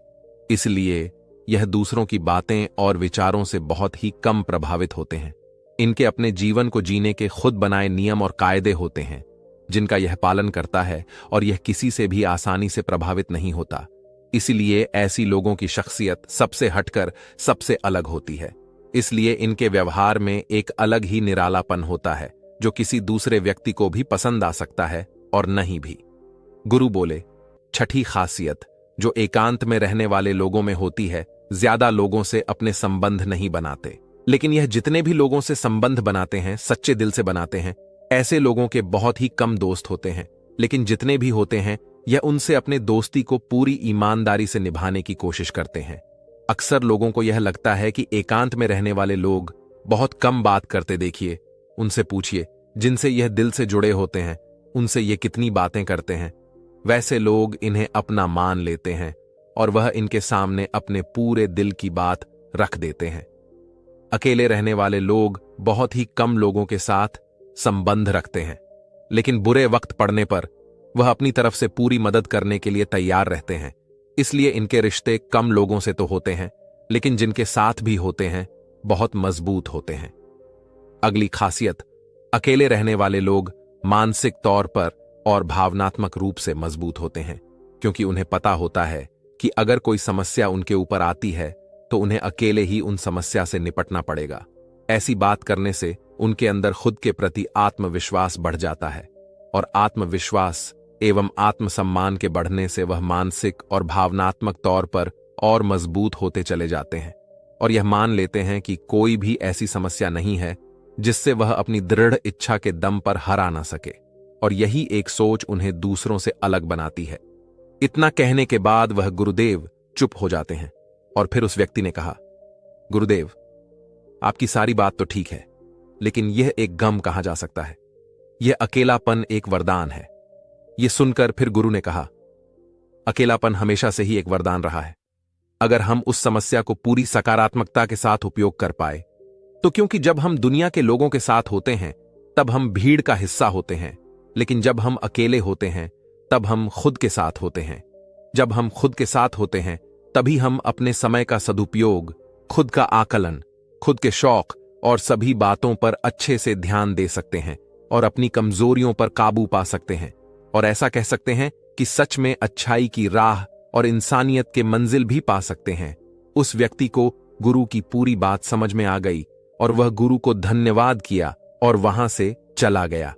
इसलिए यह दूसरों की बातें और विचारों से बहुत ही कम प्रभावित होते हैं। इनके अपने जीवन को जीने के खुद बनाए नियम और कायदे होते हैं, जिनका यह पालन करता है और यह किसी से भी आसानी से प्रभावित नहीं होता। इसलिए ऐसी लोगों की शख्सियत सबसे हटकर सबसे अलग होती है। इसलिए इनके व्यवहार में एक अलग ही निरालापन होता है, जो किसी दूसरे व्यक्ति को भी पसंद आ सकता है और नहीं भी। गुरु बोले, छठी खासियत जो एकांत में रहने वाले लोगों में होती है, ज्यादा लोगों से अपने संबंध नहीं बनाते, लेकिन यह जितने भी लोगों से संबंध बनाते हैं, सच्चे दिल से बनाते हैं। ऐसे लोगों के बहुत ही कम दोस्त होते हैं, लेकिन जितने भी होते हैं, यह उनसे अपने दोस्ती को पूरी ईमानदारी से निभाने की कोशिश करते हैं। अक्सर लोगों को यह लगता है कि एकांत में रहने वाले लोग बहुत कम बात करते। देखिए, उनसे पूछिए, जिनसे यह दिल से जुड़े होते हैं, उनसे ये कितनी बातें करते हैं। वैसे लोग इन्हें अपना मान लेते हैं और वह इनके सामने अपने पूरे दिल की बात रख देते हैं। अकेले रहने वाले लोग बहुत ही कम लोगों के साथ संबंध रखते हैं, लेकिन बुरे वक्त पड़ने पर वह अपनी तरफ से पूरी मदद करने के लिए तैयार रहते हैं। इसलिए इनके रिश्ते कम लोगों से तो होते हैं, लेकिन जिनके साथ भी होते हैं बहुत मजबूत होते हैं। अगली खासियत, अकेले रहने वाले लोग मानसिक तौर पर और भावनात्मक रूप से मजबूत होते हैं, क्योंकि उन्हें पता होता है कि अगर कोई समस्या उनके ऊपर आती है तो उन्हें अकेले ही उन समस्या से निपटना पड़ेगा। ऐसी बात करने से उनके अंदर खुद के प्रति आत्मविश्वास बढ़ जाता है और आत्मविश्वास एवं आत्मसम्मान के बढ़ने से वह मानसिक और भावनात्मक तौर पर और मजबूत होते चले जाते हैं और यह मान लेते हैं कि कोई भी ऐसी समस्या नहीं है जिससे वह अपनी दृढ़ इच्छा के दम पर हरा ना सके, और यही एक सोच उन्हें दूसरों से अलग बनाती है। इतना कहने के बाद वह गुरुदेव चुप हो जाते हैं और फिर उस व्यक्ति ने कहा, गुरुदेव, आपकी सारी बात तो ठीक है, लेकिन यह एक गम कहा जा सकता है। यह अकेलापन एक वरदान है। यह सुनकर फिर गुरु ने कहा, अकेलापन हमेशा से ही एक वरदान रहा है, अगर हम उस समस्या को पूरी सकारात्मकता के साथ उपयोग कर पाए तो। क्योंकि जब हम दुनिया के लोगों के साथ होते हैं तब हम भीड़ का हिस्सा होते हैं, लेकिन जब हम अकेले होते हैं तब हम खुद के साथ होते हैं। जब हम खुद के साथ होते हैं तभी हम अपने समय का सदुपयोग, खुद का आकलन, खुद के शौक और सभी बातों पर अच्छे से ध्यान दे सकते हैं और अपनी कमजोरियों पर काबू पा सकते हैं, और ऐसा कह सकते हैं कि सच में अच्छाई की राह और इंसानियत के मंजिल भी पा सकते हैं। उस व्यक्ति को गुरु की पूरी बात समझ में आ गई और वह गुरु को धन्यवाद किया और वहां से चला गया।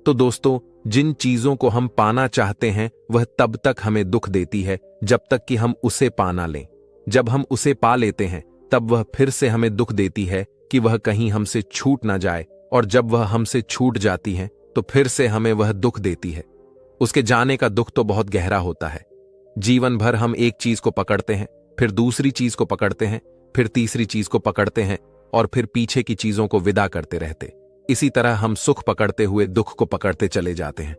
तो दोस्तों, जिन चीजों को हम पाना चाहते हैं वह तब तक हमें दुख देती है जब तक कि हम उसे पा ना लें। जब हम उसे पा लेते हैं तब वह फिर से हमें दुख देती है कि वह कहीं हमसे छूट ना जाए, और जब वह हमसे छूट जाती है तो फिर से हमें वह दुख देती है। उसके जाने का दुख तो बहुत गहरा होता है। जीवन भर हम एक चीज को पकड़ते हैं, फिर दूसरी चीज को पकड़ते हैं, फिर तीसरी चीज को पकड़ते हैं और फिर पीछे की चीजों को विदा करते रहते। इसी तरह हम सुख पकड़ते हुए दुख को पकड़ते चले जाते हैं।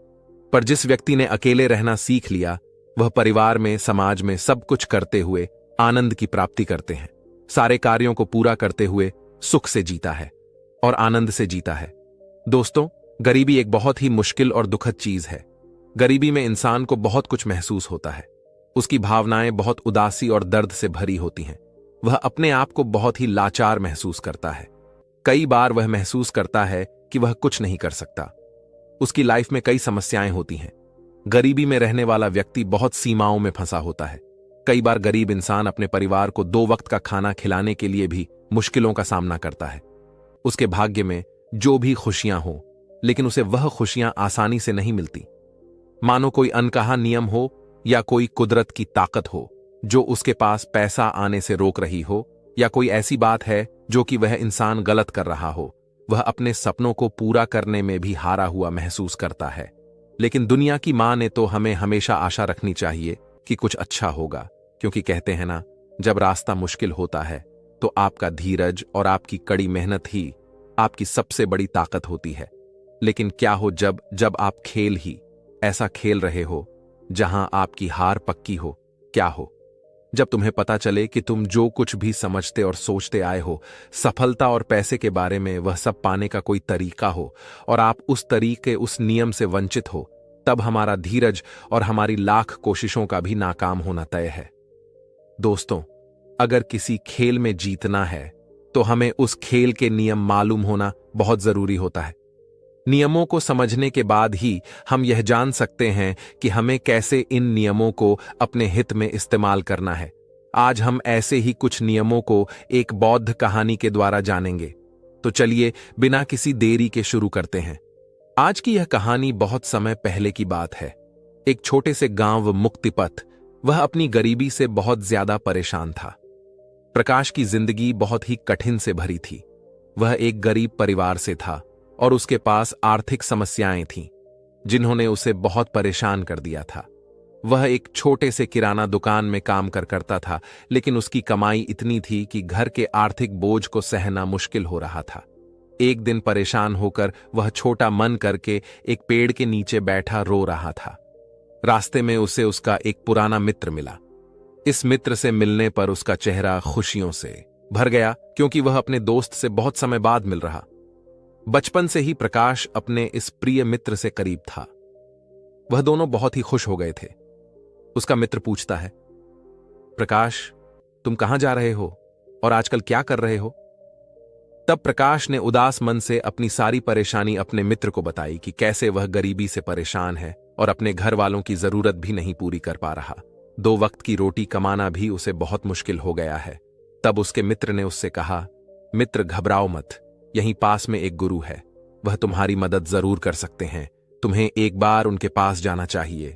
पर जिस व्यक्ति ने अकेले रहना सीख लिया, वह परिवार में, समाज में सब कुछ करते हुए आनंद की प्राप्ति करते हैं। सारे कार्यों को पूरा करते हुए सुख से जीता है और आनंद से जीता है। दोस्तों, गरीबी एक बहुत ही मुश्किल और दुखद चीज है। गरीबी में इंसान को बहुत कुछ महसूस होता है। उसकी भावनाएं बहुत उदासी और दर्द से भरी होती हैं। वह अपने आप को बहुत ही लाचार महसूस करता है। कई बार वह महसूस करता है कि वह कुछ नहीं कर सकता। उसकी लाइफ में कई समस्याएं होती हैं। गरीबी में रहने वाला व्यक्ति बहुत सीमाओं में फंसा होता है। कई बार गरीब इंसान अपने परिवार को 2 वक्त का खाना खिलाने के लिए भी मुश्किलों का सामना करता है। उसके भाग्य में जो भी खुशियां हो, लेकिन उसे वह खुशियां आसानी से नहीं मिलती। मानो कोई अनकहा नियम हो या कोई कुदरत की ताकत हो जो उसके पास पैसा आने से रोक रही हो, या कोई ऐसी बात है जो कि वह इंसान गलत कर रहा हो। वह अपने सपनों को पूरा करने में भी हारा हुआ महसूस करता है। लेकिन दुनिया की मां ने तो हमें हमेशा आशा रखनी चाहिए कि कुछ अच्छा होगा, क्योंकि कहते हैं ना, जब रास्ता मुश्किल होता है तो आपका धीरज और आपकी कड़ी मेहनत ही आपकी सबसे बड़ी ताकत होती है। लेकिन क्या हो जब आप खेल ही ऐसा खेल रहे हो जहां आपकी हार पक्की हो? क्या हो जब तुम्हें पता चले कि तुम जो कुछ भी समझते और सोचते आए हो, सफलता और पैसे के बारे में, वह सब पाने का कोई तरीका हो और आप उस तरीके, उस नियम से वंचित हो, तब हमारा धीरज और हमारी लाख कोशिशों का भी नाकाम होना तय है। दोस्तों, अगर किसी खेल में जीतना है तो हमें उस खेल के नियम मालूम होना बहुत जरूरी होता है। नियमों को समझने के बाद ही हम यह जान सकते हैं कि हमें कैसे इन नियमों को अपने हित में इस्तेमाल करना है। आज हम ऐसे ही कुछ नियमों को एक बौद्ध कहानी के द्वारा जानेंगे। तो चलिए बिना किसी देरी के शुरू करते हैं। आज की यह कहानी बहुत समय पहले की बात है। एक छोटे से गांव मुक्तिपथ, वह अपनी गरीबी से बहुत ज्यादा परेशान था। प्रकाश की जिंदगी बहुत ही कठिन से भरी थी। वह एक गरीब परिवार से था और उसके पास आर्थिक समस्याएं थीं, जिन्होंने उसे बहुत परेशान कर दिया था। वह एक छोटे से किराना दुकान में काम करता था, लेकिन उसकी कमाई इतनी थी कि घर के आर्थिक बोझ को सहना मुश्किल हो रहा था। एक दिन परेशान होकर वह छोटा मन करके एक पेड़ के नीचे बैठा रो रहा था। रास्ते में उसे उसका एक पुराना मित्र मिला। इस मित्र से मिलने पर उसका चेहरा खुशियों से भर गया, क्योंकि वह अपने दोस्त से बहुत समय बाद मिल रहा। बचपन से ही प्रकाश अपने इस प्रिय मित्र से करीब था। वह दोनों बहुत ही खुश हो गए थे। उसका मित्र पूछता है, प्रकाश, तुम कहां जा रहे हो और आजकल क्या कर रहे हो? तब प्रकाश ने उदास मन से अपनी सारी परेशानी अपने मित्र को बताई कि कैसे वह गरीबी से परेशान है और अपने घर वालों की जरूरत भी नहीं पूरी कर पा रहा। 2 वक्त की रोटी कमाना भी उसे बहुत मुश्किल हो गया है। तब उसके मित्र ने उससे कहा, मित्र, घबराओ मत, यहीं पास में एक गुरु है, वह तुम्हारी मदद जरूर कर सकते हैं। तुम्हें एक बार उनके पास जाना चाहिए।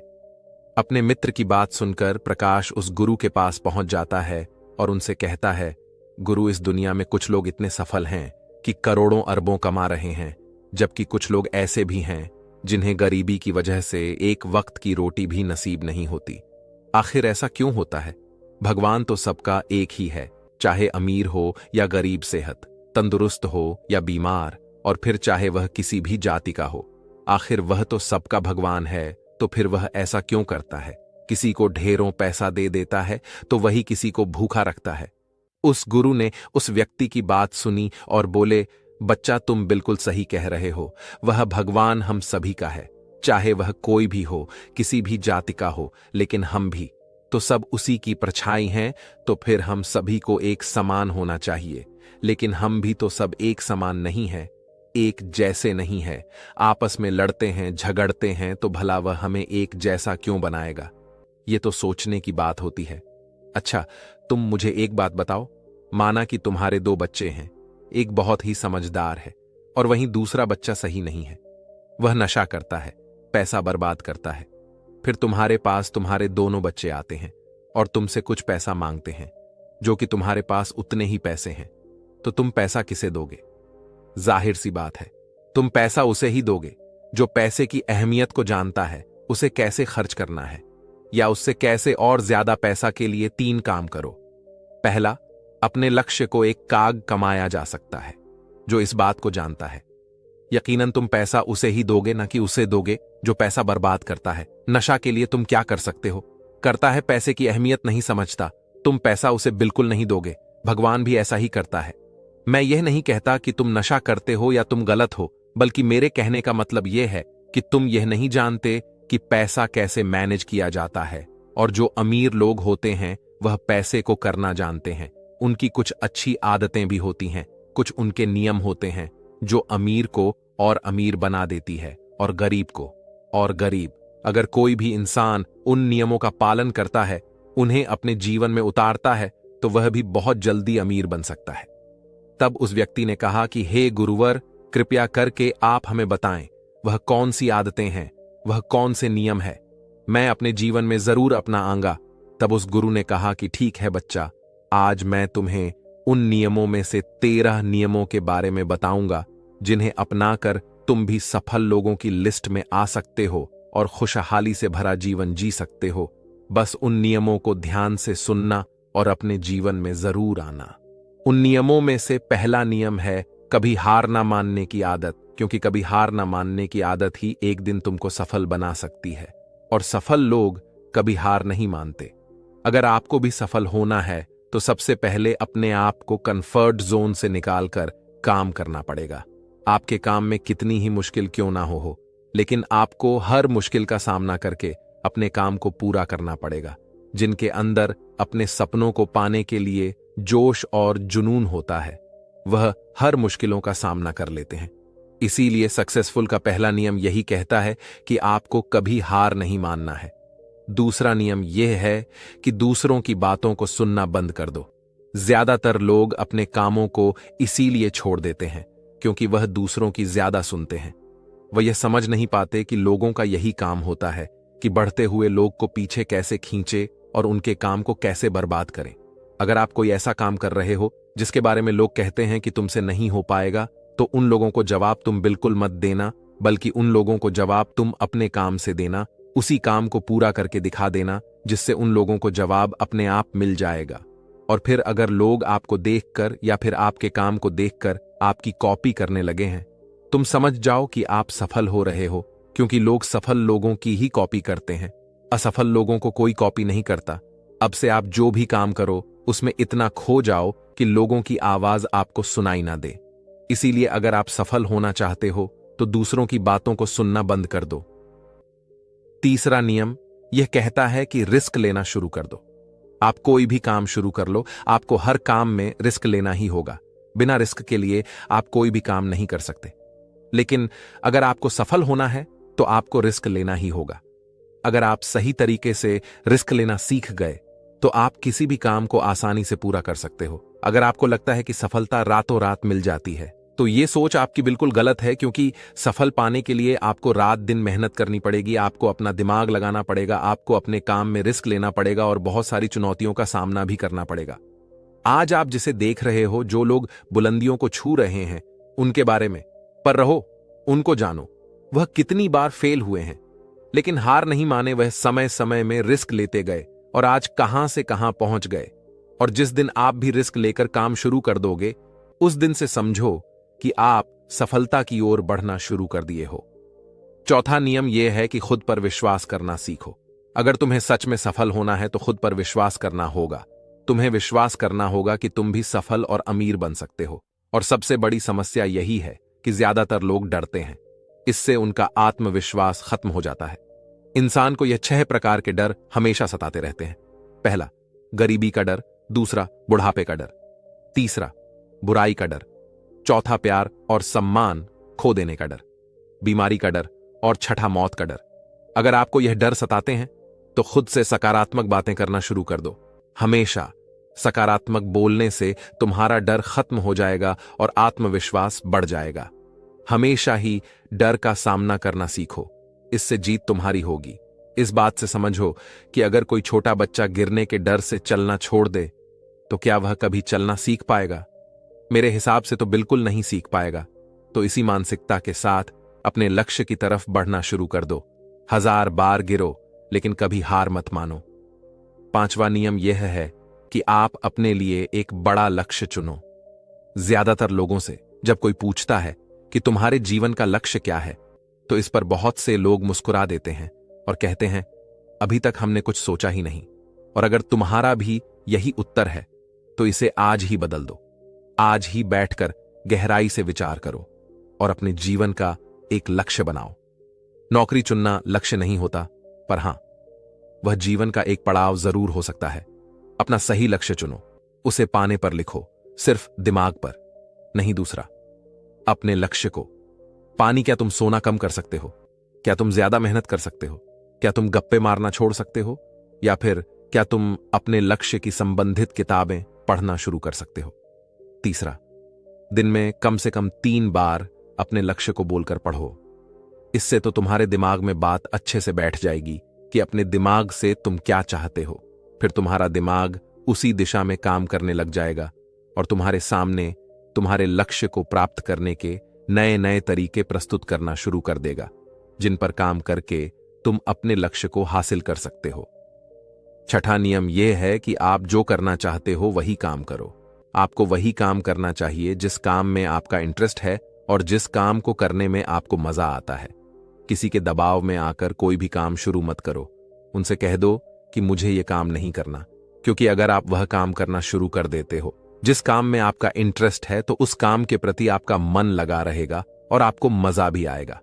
अपने मित्र की बात सुनकर प्रकाश उस गुरु के पास पहुंच जाता है और उनसे कहता है, गुरु, इस दुनिया में कुछ लोग इतने सफल हैं कि करोड़ों अरबों कमा रहे हैं, जबकि कुछ लोग ऐसे भी हैं जिन्हें गरीबी की वजह से एक वक्त की रोटी भी नसीब नहीं होती। आखिर ऐसा क्यों होता है? भगवान तो सबका एक ही है, चाहे अमीर हो या गरीब, सेहत तंदुरुस्त हो या बीमार, और फिर चाहे वह किसी भी जाति का हो। आखिर वह तो सबका भगवान है, तो फिर वह ऐसा क्यों करता है? किसी को ढेरों पैसा दे देता है तो वही किसी को भूखा रखता है। उस गुरु ने उस व्यक्ति की बात सुनी और बोले, बच्चा तुम बिल्कुल सही कह रहे हो, वह भगवान हम सभी का है, चाहे वह कोई भी हो, किसी भी जाति का हो, लेकिन हम भी तो सब उसी की परछाई हैं, तो फिर हम सभी को एक समान होना चाहिए। लेकिन हम भी तो सब एक समान नहीं है, एक जैसे नहीं है, आपस में लड़ते हैं, झगड़ते हैं, तो भला वह हमें एक जैसा क्यों बनाएगा? ये तो सोचने की बात होती है। अच्छा, तुम मुझे एक बात बताओ, माना कि तुम्हारे दो बच्चे हैं, एक बहुत ही समझदार है और वहीं दूसरा बच्चा सही नहीं है। वह नशा करता है, पैसा बर्बाद करता है। फिर तुम्हारे पास तुम्हारे दोनों बच्चे आते हैं और तुमसे कुछ पैसा मांगते हैं, जो कि तुम्हारे पास उतने ही पैसे हैं, तो तुम पैसा किसे दोगे? जाहिर सी बात है, तुम पैसा उसे ही दोगे जो पैसे की अहमियत को जानता है, उसे कैसे खर्च करना है, या उससे कैसे और ज्यादा पैसा के लिए 3 काम करो। पहला, अपने लक्ष्य को एक काग कमाया जा सकता है जो इस बात को जानता है। यकीनन तुम पैसा उसे ही दोगे, ना कि उसे दोगे जो पैसा बर्बाद करता है। नशा के लिए तुम क्या कर सकते हो? करता है, पैसे की अहमियत नहीं समझता, तुम पैसा उसे बिल्कुल नहीं दोगे। भगवान भी ऐसा ही करता है। मैं यह नहीं कहता कि तुम नशा करते हो या तुम गलत हो, बल्कि मेरे कहने का मतलब यह है कि तुम यह नहीं जानते कि पैसा कैसे मैनेज किया जाता है। और जो अमीर लोग होते हैं वह पैसे को करना जानते हैं। उनकी कुछ अच्छी आदतें भी होती हैं, कुछ उनके नियम होते हैं जो अमीर को और अमीर बना देती है और गरीब को और गरीब। अगर कोई भी इंसान उन नियमों का पालन करता है, उन्हें अपने जीवन में उतारता है, तो वह भी बहुत जल्दी अमीर बन सकता है। तब उस व्यक्ति ने कहा कि हे गुरुवर, कृपया करके आप हमें बताएं, वह कौन सी आदतें हैं, वह कौन से नियम है, मैं अपने जीवन में जरूर अपनाऊंगा। तब उस गुरु ने कहा कि ठीक है बच्चा, आज मैं तुम्हें उन नियमों में से 13 नियमों के बारे में बताऊंगा जिन्हें अपनाकर तुम भी सफल लोगों की लिस्ट में आ सकते हो और खुशहाली से भरा जीवन जी सकते हो। बस उन नियमों को ध्यान से सुनना और अपने जीवन में जरूर आना। उन नियमों में से पहला नियम है कभी हार ना मानने की आदत, क्योंकि कभी हार ना मानने की आदत ही एक दिन तुमको सफल बना सकती है, और सफल लोग कभी हार नहीं मानते। अगर आपको भी सफल होना है तो सबसे पहले अपने आप को कंफर्ट जोन से निकालकर काम करना पड़ेगा। आपके काम में कितनी ही मुश्किल क्यों ना हो, लेकिन आपको हर मुश्किल का सामना करके अपने काम को पूरा करना पड़ेगा। जिनके अंदर अपने सपनों को पाने के लिए जोश और जुनून होता है, वह हर मुश्किलों का सामना कर लेते हैं। इसीलिए सक्सेसफुल का पहला नियम यही कहता है कि आपको कभी हार नहीं मानना है। दूसरा नियम यह है कि दूसरों की बातों को सुनना बंद कर दो। ज्यादातर लोग अपने कामों को इसीलिए छोड़ देते हैं क्योंकि वह दूसरों की ज्यादा सुनते हैं। वह यह समझ नहीं पाते कि लोगों का यही काम होता है कि बढ़ते हुए लोग को पीछे कैसे खींचे और उनके काम को कैसे बर्बाद करें। अगर आप कोई ऐसा काम कर रहे हो जिसके बारे में लोग कहते हैं कि तुमसे नहीं हो पाएगा, तो उन लोगों को जवाब तुम बिल्कुल मत देना, बल्कि उन लोगों को जवाब तुम अपने काम से देना। उसी काम को पूरा करके दिखा देना जिससे उन लोगों को जवाब अपने आप मिल जाएगा। और फिर अगर लोग आपको देखकर या फिर आपके काम को देखकर आपकी कॉपी करने लगे हैं, तुम समझ जाओ कि आप सफल हो रहे हो, क्योंकि लोग सफल लोगों की ही कॉपी करते हैं। असफल लोगों को कोई कॉपी नहीं करता। अब से आप जो भी काम करो उसमें इतना खो जाओ कि लोगों की आवाज आपको सुनाई ना दे। इसीलिए अगर आप सफल होना चाहते हो तो दूसरों की बातों को सुनना बंद कर दो। तीसरा नियम यह कहता है कि रिस्क लेना शुरू कर दो। आप कोई भी काम शुरू कर लो, आपको हर काम में रिस्क लेना ही होगा। बिना रिस्क के लिए आप कोई भी काम नहीं कर सकते। लेकिन अगर आपको सफल होना है तो आपको रिस्क लेना ही होगा। अगर आप सही तरीके से रिस्क लेना सीख गए तो आप किसी भी काम को आसानी से पूरा कर सकते हो। अगर आपको लगता है कि सफलता रातों रात मिल जाती है, तो ये सोच आपकी बिल्कुल गलत है, क्योंकि सफल पाने के लिए आपको रात दिन मेहनत करनी पड़ेगी, आपको अपना दिमाग लगाना पड़ेगा, आपको अपने काम में रिस्क लेना पड़ेगा और बहुत सारी चुनौतियों का सामना भी करना पड़ेगा। आज आप जिसे देख रहे हो, जो लोग बुलंदियों को छू रहे हैं, उनके बारे में पर रहो, उनको जानो। वह कितनी बार फेल हुए हैं, लेकिन हार नहीं माने। वह समय समय में रिस्क लेते गए और आज कहां से कहां पहुंच गए। और जिस दिन आप भी रिस्क लेकर काम शुरू कर दोगे, उस दिन से समझो कि आप सफलता की ओर बढ़ना शुरू कर दिए हो। चौथा नियम यह है कि खुद पर विश्वास करना सीखो। अगर तुम्हें सच में सफल होना है तो खुद पर विश्वास करना होगा। तुम्हें विश्वास करना होगा कि तुम भी सफल और अमीर बन सकते हो। और सबसे बड़ी समस्या यही है कि ज्यादातर लोग डरते हैं। इससे उनका आत्मविश्वास खत्म हो जाता है। इंसान को यह 6 प्रकार के डर हमेशा सताते रहते हैं। पहला, गरीबी का डर। दूसरा, बुढ़ापे का डर। तीसरा, बुराई का डर। चौथा, प्यार और सम्मान खो देने का डर। बीमारी का डर। और छठा, मौत का डर। अगर आपको यह डर सताते हैं तो खुद से सकारात्मक बातें करना शुरू कर दो। हमेशा सकारात्मक बोलने से तुम्हारा डर खत्म हो जाएगा और आत्मविश्वास बढ़ जाएगा। हमेशा ही डर का सामना करना सीखो, इससे जीत तुम्हारी होगी। इस बात से समझो कि अगर कोई छोटा बच्चा गिरने के डर से चलना छोड़ दे तो क्या वह कभी चलना सीख पाएगा? मेरे हिसाब से तो बिल्कुल नहीं सीख पाएगा। तो इसी मानसिकता के साथ अपने लक्ष्य की तरफ बढ़ना शुरू कर दो। 1000 बार गिरो लेकिन कभी हार मत मानो। पांचवा नियम यह है कि आप अपने लिए एक बड़ा लक्ष्य चुनो। ज्यादातर लोगों से जब कोई पूछता है कि तुम्हारे जीवन का लक्ष्य क्या है, तो इस पर बहुत से लोग मुस्कुरा देते हैं और कहते हैं, अभी तक हमने कुछ सोचा ही नहीं। और अगर तुम्हारा भी यही उत्तर है तो इसे आज ही बदल दो। आज ही बैठकर गहराई से विचार करो और अपने जीवन का एक लक्ष्य बनाओ। नौकरी चुनना लक्ष्य नहीं होता, पर हां, वह जीवन का एक पड़ाव जरूर हो सकता है। अपना सही लक्ष्य चुनो, उसे पाने पर लिखो, सिर्फ दिमाग पर नहीं। दूसरा, अपने लक्ष्य को पानी। क्या तुम सोना कम कर सकते हो? क्या तुम ज्यादा मेहनत कर सकते हो? क्या तुम गप्पे मारना छोड़ सकते हो? या फिर क्या तुम अपने लक्ष्य की संबंधित किताबें पढ़ना शुरू कर सकते हो? तीसरा, दिन में कम से कम 3 बार अपने लक्ष्य को बोलकर पढ़ो। इससे तो तुम्हारे दिमाग में बात अच्छे से बैठ जाएगी कि अपने दिमाग से तुम क्या चाहते हो। फिर तुम्हारा दिमाग उसी दिशा में काम करने लग जाएगा और तुम्हारे सामने तुम्हारे लक्ष्य को प्राप्त करने के नए नए तरीके प्रस्तुत करना शुरू कर देगा, जिन पर काम करके तुम अपने लक्ष्य को हासिल कर सकते हो। छठा नियम यह है कि आप जो करना चाहते हो वही काम करो। आपको वही काम करना चाहिए जिस काम में आपका इंटरेस्ट है और जिस काम को करने में आपको मजा आता है। किसी के दबाव में आकर कोई भी काम शुरू मत करो। उनसे कह दो कि मुझे यह काम नहीं करना, क्योंकि अगर आप वह काम करना शुरू कर देते हो जिस काम में आपका इंटरेस्ट है, तो उस काम के प्रति आपका मन लगा रहेगा और आपको मजा भी आएगा।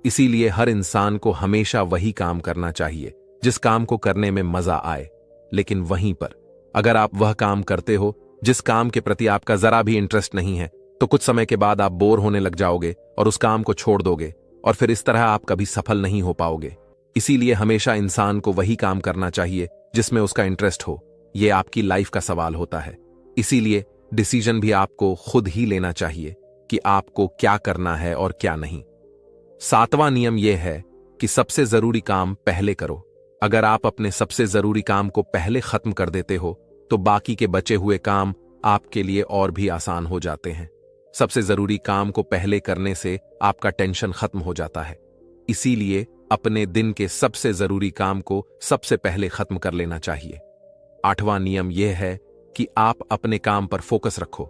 इसीलिए हर इंसान को हमेशा वही काम करना चाहिए जिस काम को करने में मजा आए। लेकिन वहीं पर अगर आप वह काम करते हो जिस काम के प्रति आपका जरा भी इंटरेस्ट नहीं है, तो कुछ समय के बाद आप बोर होने लग जाओगे और उस काम को छोड़ दोगे, और फिर इस तरह आप कभी सफल नहीं हो पाओगे। इसीलिए हमेशा इंसान को वही काम करना चाहिए जिसमें उसका इंटरेस्ट हो। यह आपकी लाइफ का सवाल होता है। इसीलिए डिसीजन भी आपको खुद ही लेना चाहिए कि आपको क्या करना है और क्या नहीं। 7वां नियम यह है कि सबसे जरूरी काम पहले करो। अगर आप अपने सबसे जरूरी काम को पहले खत्म कर देते हो तो बाकी के बचे हुए काम आपके लिए और भी आसान हो जाते हैं। सबसे जरूरी काम को पहले करने से आपका टेंशन खत्म हो जाता है। इसीलिए अपने दिन के सबसे जरूरी काम को सबसे पहले खत्म कर लेना चाहिए। 8वां नियम यह है कि आप अपने काम पर फोकस रखो।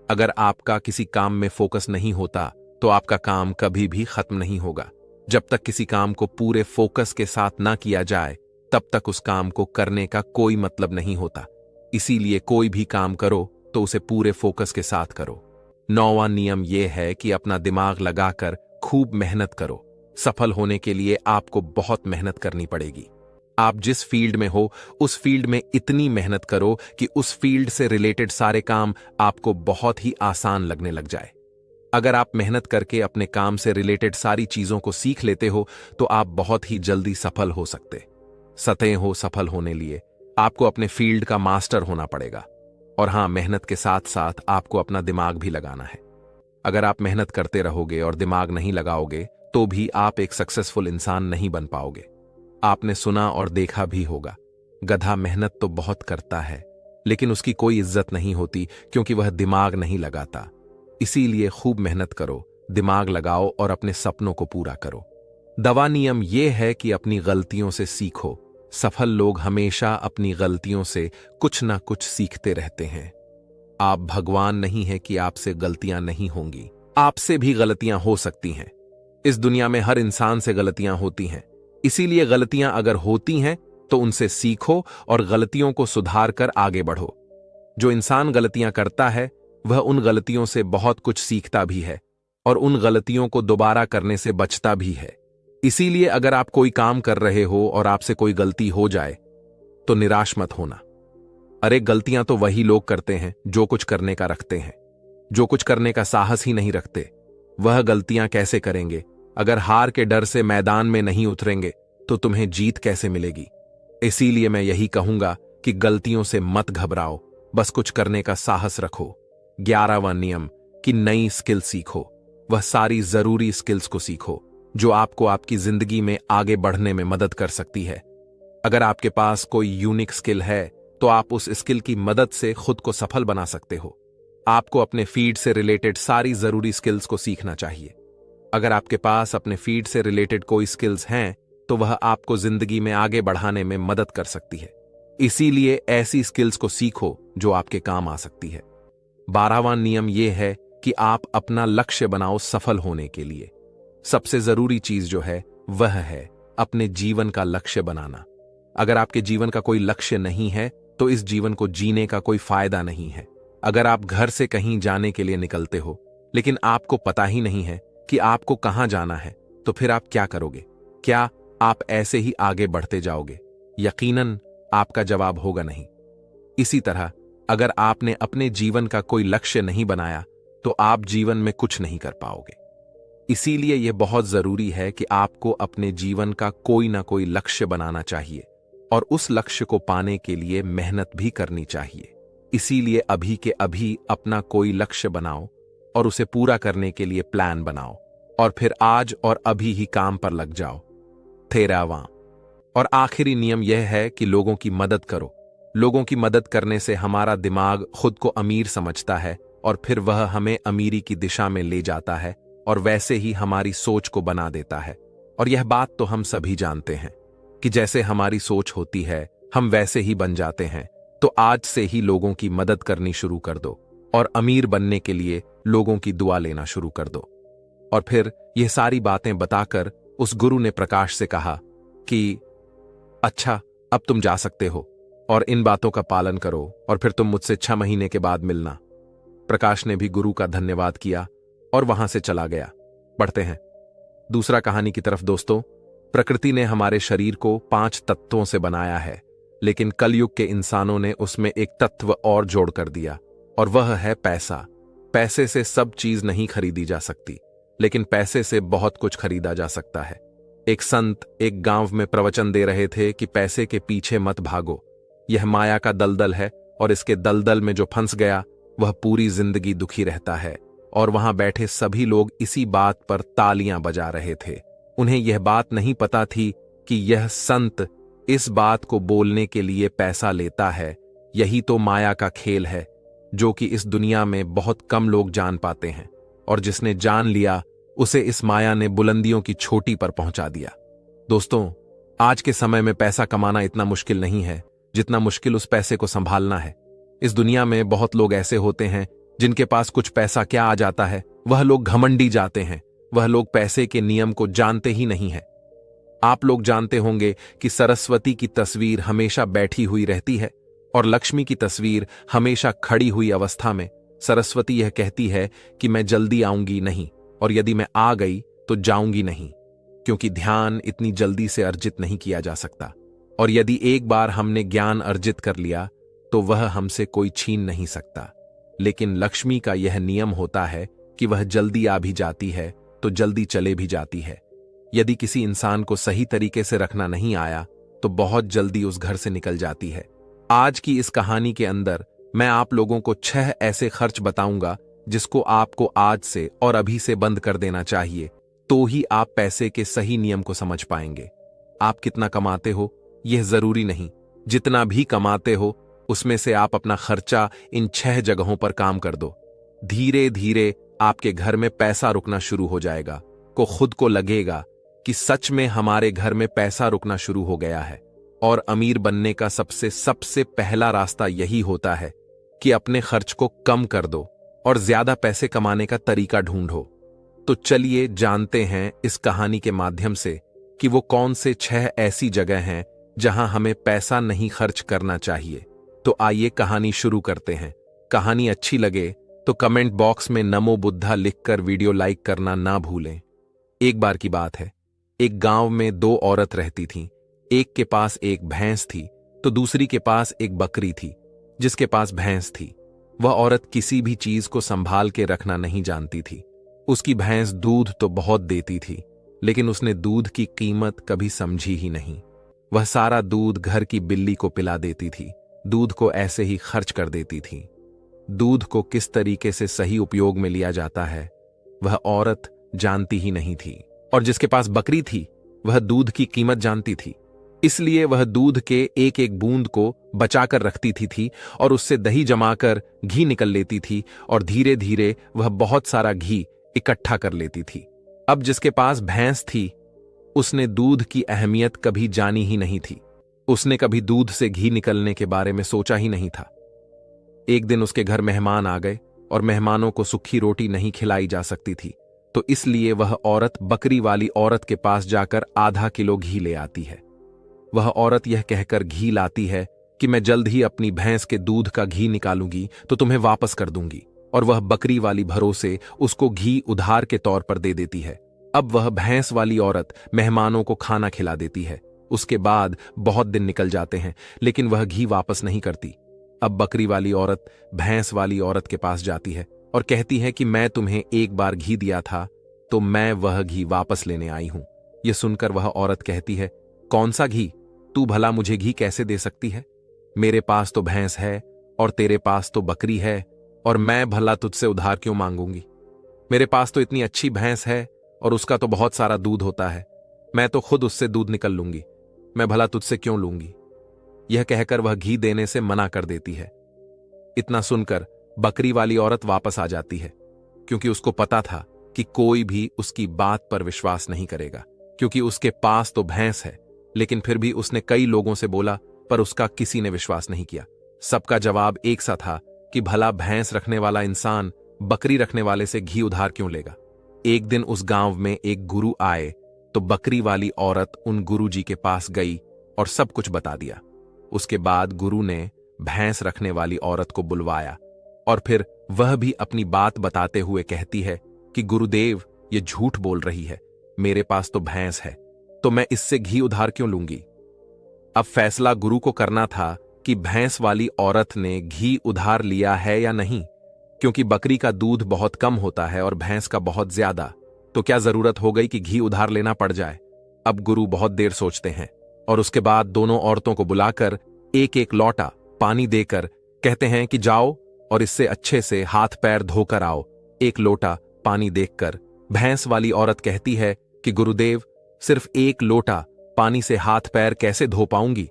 अगर आपका किसी काम में फोकस नहीं होता तो आपका काम कभी भी खत्म नहीं होगा। जब तक किसी काम को पूरे फोकस के साथ ना किया जाए, तब तक उस काम को करने का कोई मतलब नहीं होता। इसीलिए कोई भी काम करो तो उसे पूरे फोकस के साथ करो। 9वां नियम यह है कि अपना दिमाग लगाकर खूब मेहनत करो। सफल होने के लिए आपको बहुत मेहनत करनी पड़ेगी। आप जिस फील्ड में हो उस फील्ड में इतनी मेहनत करो कि उस फील्ड से रिलेटेड सारे काम आपको बहुत ही आसान लगने लग जाए। अगर आप मेहनत करके अपने काम से रिलेटेड सारी चीजों को सीख लेते हो तो आप बहुत ही जल्दी सफल हो सकते। सतह हो सफल होने लिए आपको अपने फील्ड का मास्टर होना पड़ेगा। और हां, मेहनत के साथ साथ आपको अपना दिमाग भी लगाना है। अगर आप मेहनत करते रहोगे और दिमाग नहीं लगाओगे तो भी आप एक सक्सेसफुल इंसान नहीं बन पाओगे। आपने सुना और देखा भी होगा, गधा मेहनत तो बहुत करता है लेकिन उसकी कोई इज्जत नहीं होती क्योंकि वह दिमाग नहीं लगाता। इसीलिए खूब मेहनत करो, दिमाग लगाओ और अपने सपनों को पूरा करो। 10वां नियम यह है कि अपनी गलतियों से सीखो। सफल लोग हमेशा अपनी गलतियों से कुछ ना कुछ सीखते रहते हैं। आप भगवान नहीं हैं कि आपसे गलतियां नहीं होंगी, आपसे भी गलतियां हो सकती हैं। इस दुनिया में हर इंसान से गलतियां होती हैं, इसीलिए गलतियां अगर होती हैं तो उनसे सीखो और गलतियों को सुधार कर आगे बढ़ो। जो इंसान गलतियां करता है वह उन गलतियों से बहुत कुछ सीखता भी है और उन गलतियों को दोबारा करने से बचता भी है। इसीलिए अगर आप कोई काम कर रहे हो और आपसे कोई गलती हो जाए तो निराश मत होना। अरे गलतियां तो वही लोग करते हैं जो कुछ करने का रखते हैं। जो कुछ करने का साहस ही नहीं रखते वह गलतियां कैसे करेंगे? अगर हार के डर से मैदान में नहीं उतरेंगे तो तुम्हें जीत कैसे मिलेगी? इसीलिए मैं यही कहूंगा कि गलतियों से मत घबराओ, बस कुछ करने का साहस रखो। 11वां नियम कि नई स्किल सीखो। वह सारी जरूरी स्किल्स को सीखो जो आपको आपकी जिंदगी में आगे बढ़ने में मदद कर सकती है। अगर आपके पास कोई यूनिक स्किल है तो आप उस स्किल की मदद से खुद को सफल बना सकते हो। आपको अपने फील्ड से रिलेटेड सारी जरूरी स्किल्स को सीखना चाहिए। अगर आपके पास अपने फील्ड से रिलेटेड कोई स्किल्स हैं तो वह आपको जिंदगी में आगे बढ़ाने में मदद कर सकती है। इसीलिए ऐसी स्किल्स को सीखो जो आपके काम आ सकती है। 12वां नियम यह है कि आप अपना लक्ष्य बनाओ सफल होने के लिए। सबसे जरूरी चीज जो है वह है अपने जीवन का लक्ष्य बनाना। अगर आपके जीवन का कोई लक्ष्य नहीं है तो इस जीवन को जीने का कोई फायदा नहीं है। अगर आप घर से कहीं जाने के लिए निकलते हो लेकिन आपको पता ही नहीं है कि आपको कहां जाना है तो फिर आप क्या करोगे? क्या आप ऐसे ही आगे बढ़ते जाओगे? यकीनन आपका जवाब होगा नहीं। इसी तरह अगर आपने अपने जीवन का कोई लक्ष्य नहीं बनाया तो आप जीवन में कुछ नहीं कर पाओगे। इसीलिए यह बहुत जरूरी है कि आपको अपने जीवन का कोई ना कोई लक्ष्य बनाना चाहिए और उस लक्ष्य को पाने के लिए मेहनत भी करनी चाहिए। इसीलिए अभी के अभी अपना कोई लक्ष्य बनाओ और उसे पूरा करने के लिए प्लान बनाओ और फिर आज और अभी ही काम पर लग जाओ। 13वां और आखिरी नियम यह है कि लोगों की मदद करो। लोगों की मदद करने से हमारा दिमाग खुद को अमीर समझता है और फिर वह हमें अमीरी की दिशा में ले जाता है और वैसे ही हमारी सोच को बना देता है। और यह बात तो हम सभी जानते हैं कि जैसे हमारी सोच होती है हम वैसे ही बन जाते हैं। तो आज से ही लोगों की मदद करनी शुरू कर दो और अमीर बनने के लिए लोगों की दुआ लेना शुरू कर दो। और फिर यह सारी बातें बताकर उस गुरु ने प्रकाश से कहा कि अच्छा, अब तुम जा सकते हो और इन बातों का पालन करो और फिर तुम मुझसे 6 महीने के बाद मिलना। प्रकाश ने भी गुरु का धन्यवाद किया और वहां से चला गया। बढ़ते हैं दूसरा कहानी की तरफ। दोस्तों, प्रकृति ने हमारे शरीर को 5 तत्वों से बनाया है, लेकिन कलयुग के इंसानों ने उसमें एक तत्व और जोड़ कर दिया और वह है पैसा। पैसे से सब चीज नहीं खरीदी जा सकती, लेकिन पैसे से बहुत कुछ खरीदा जा सकता है। एक संत एक गांव में प्रवचन दे रहे थे कि पैसे के पीछे मत भागो, यह माया का दलदल है और इसके दलदल में जो फंस गया वह पूरी जिंदगी दुखी रहता है। और वहां बैठे सभी लोग इसी बात पर तालियां बजा रहे थे। उन्हें यह बात नहीं पता थी कि यह संत इस बात को बोलने के लिए पैसा लेता है। यही तो माया का खेल है जो कि इस दुनिया में बहुत कम लोग जान पाते हैं, और जिसने जान लिया उसे इस माया ने बुलंदियों की चोटी पर पहुंचा दिया। दोस्तों, आज के समय में पैसा कमाना इतना मुश्किल नहीं है जितना मुश्किल उस पैसे को संभालना है। इस दुनिया में बहुत लोग ऐसे होते हैं जिनके पास कुछ पैसा क्या आ जाता है, वह लोग घमंडी जाते हैं। वह लोग पैसे के नियम को जानते ही नहीं है। आप लोग जानते होंगे कि सरस्वती की तस्वीर हमेशा बैठी हुई रहती है और लक्ष्मी की तस्वीर हमेशा खड़ी हुई अवस्था में। सरस्वती यह कहती है कि मैं जल्दी आऊंगी नहीं, और यदि मैं आ गई तो जाऊंगी नहीं, क्योंकि ध्यान इतनी जल्दी से अर्जित नहीं किया जा सकता। और यदि एक बार हमने ज्ञान अर्जित कर लिया तो वह हमसे कोई छीन नहीं सकता। लेकिन लक्ष्मी का यह नियम होता है कि वह जल्दी आ भी जाती है तो जल्दी चले भी जाती है। यदि किसी इंसान को सही तरीके से रखना नहीं आया तो बहुत जल्दी उस घर से निकल जाती है। आज की इस कहानी के अंदर मैं आप लोगों को 6 ऐसे खर्च बताऊंगा जिसको आपको आज से और अभी से बंद कर देना चाहिए, तो ही आप पैसे के सही नियम को समझ पाएंगे। आप कितना कमाते हो यह जरूरी नहीं, जितना भी कमाते हो उसमें से आप अपना खर्चा इन 6 जगहों पर काम कर दो। धीरे धीरे आपके घर में पैसा रुकना शुरू हो जाएगा। खुद को लगेगा कि सच में हमारे घर में पैसा रुकना शुरू हो गया है। और अमीर बनने का सबसे सबसे पहला रास्ता यही होता है कि अपने खर्च को कम कर दो और ज्यादा पैसे कमाने का तरीका ढूंढो। तो चलिए जानते हैं इस कहानी के माध्यम से कि वो कौन से 6 ऐसी जगह हैं जहां हमें पैसा नहीं खर्च करना चाहिए। तो आइए कहानी शुरू करते हैं। कहानी अच्छी लगे तो कमेंट बॉक्स में नमो बुद्धा लिखकर वीडियो लाइक करना ना भूलें। एक बार की बात है, एक गांव में 2 औरत रहती थीं। एक के पास एक भैंस थी तो दूसरी के पास एक बकरी थी। जिसके पास भैंस थी वह औरत किसी भी चीज को संभाल के रखना नहीं जानती थी। उसकी भैंस दूध तो बहुत देती थी, लेकिन उसने दूध की कीमत कभी समझी ही नहीं। वह सारा दूध घर की बिल्ली को पिला देती थी, दूध को ऐसे ही खर्च कर देती थी। दूध को किस तरीके से सही उपयोग में लिया जाता है वह औरत जानती ही नहीं थी। और जिसके पास बकरी थी वह दूध की कीमत जानती थी, इसलिए वह दूध के एक एक बूंद को बचाकर रखती थी और उससे दही जमाकर घी निकल लेती थी और धीरे धीरे वह बहुत सारा घी इकट्ठा कर लेती थी। अब जिसके पास भैंस थी उसने दूध की अहमियत कभी जानी ही नहीं थी। उसने कभी दूध से घी निकलने के बारे में सोचा ही नहीं था। एक दिन उसके घर मेहमान आ गए और मेहमानों को सूखी रोटी नहीं खिलाई जा सकती थी, तो इसलिए वह औरत बकरी वाली औरत के पास जाकर आधा किलो घी ले आती है। वह औरत यह कहकर घी लाती है कि मैं जल्द ही अपनी भैंस के दूध का घी निकालूंगी तो तुम्हें वापस कर दूंगी, और वह बकरी वाली भरोसे उसको घी उधार के तौर पर दे देती है। अब वह भैंस वाली औरत मेहमानों को खाना खिला देती है। उसके बाद बहुत दिन निकल जाते हैं लेकिन वह घी वापस नहीं करती। अब बकरी वाली औरत भैंस वाली औरत के पास जाती है और कहती है कि मैं तुम्हें एक बार घी दिया था तो मैं वह घी वापस लेने आई हूं। यह सुनकर वह औरत कहती है, कौन सा घी? तू भला मुझे घी कैसे दे सकती है? मेरे पास तो भैंस है और तेरे पास तो बकरी है, और मैं भला तुझसे उधार क्यों मांगूंगी? मेरे पास तो इतनी अच्छी भैंस है और उसका तो बहुत सारा दूध होता है, मैं तो खुद उससे दूध निकल लूंगी, मैं भला तुझसे क्यों लूंगी? यह कहकर वह घी देने से मना कर देती है। इतना सुनकर बकरी वाली औरत वापस आ जाती है, क्योंकि उसको पता था कि कोई भी उसकी बात पर विश्वास नहीं करेगा, क्योंकि उसके पास तो भैंस है। लेकिन फिर भी उसने कई लोगों से बोला पर उसका किसी ने विश्वास नहीं किया। सबका जवाब एक सा था कि भला भैंस रखने वाला इंसान बकरी रखने वाले से घी उधार क्यों लेगा। एक दिन उस गांव में एक गुरु आए तो बकरी वाली औरत उन गुरु जी के पास गई और सब कुछ बता दिया। उसके बाद गुरु ने भैंस रखने वाली औरत को बुलवाया और फिर वह भी अपनी बात बताते हुए कहती है कि गुरुदेव, ये झूठ बोल रही है, मेरे पास तो भैंस है तो मैं इससे घी उधार क्यों लूंगी। अब फैसला गुरु को करना था कि भैंस वाली औरत ने घी उधार लिया है या नहीं, क्योंकि बकरी का दूध बहुत कम होता है और भैंस का बहुत ज्यादा, तो क्या जरूरत हो गई कि घी उधार लेना पड़ जाए। अब गुरु बहुत देर सोचते हैं और उसके बाद दोनों औरतों को बुलाकर एक एक लोटा पानी देकर कहते हैं कि जाओ और इससे अच्छे से हाथ पैर धोकर आओ। एक लोटा पानी देखकर भैंस वाली औरत कहती है कि गुरुदेव, सिर्फ एक लोटा पानी से हाथ पैर कैसे धो पाऊंगी।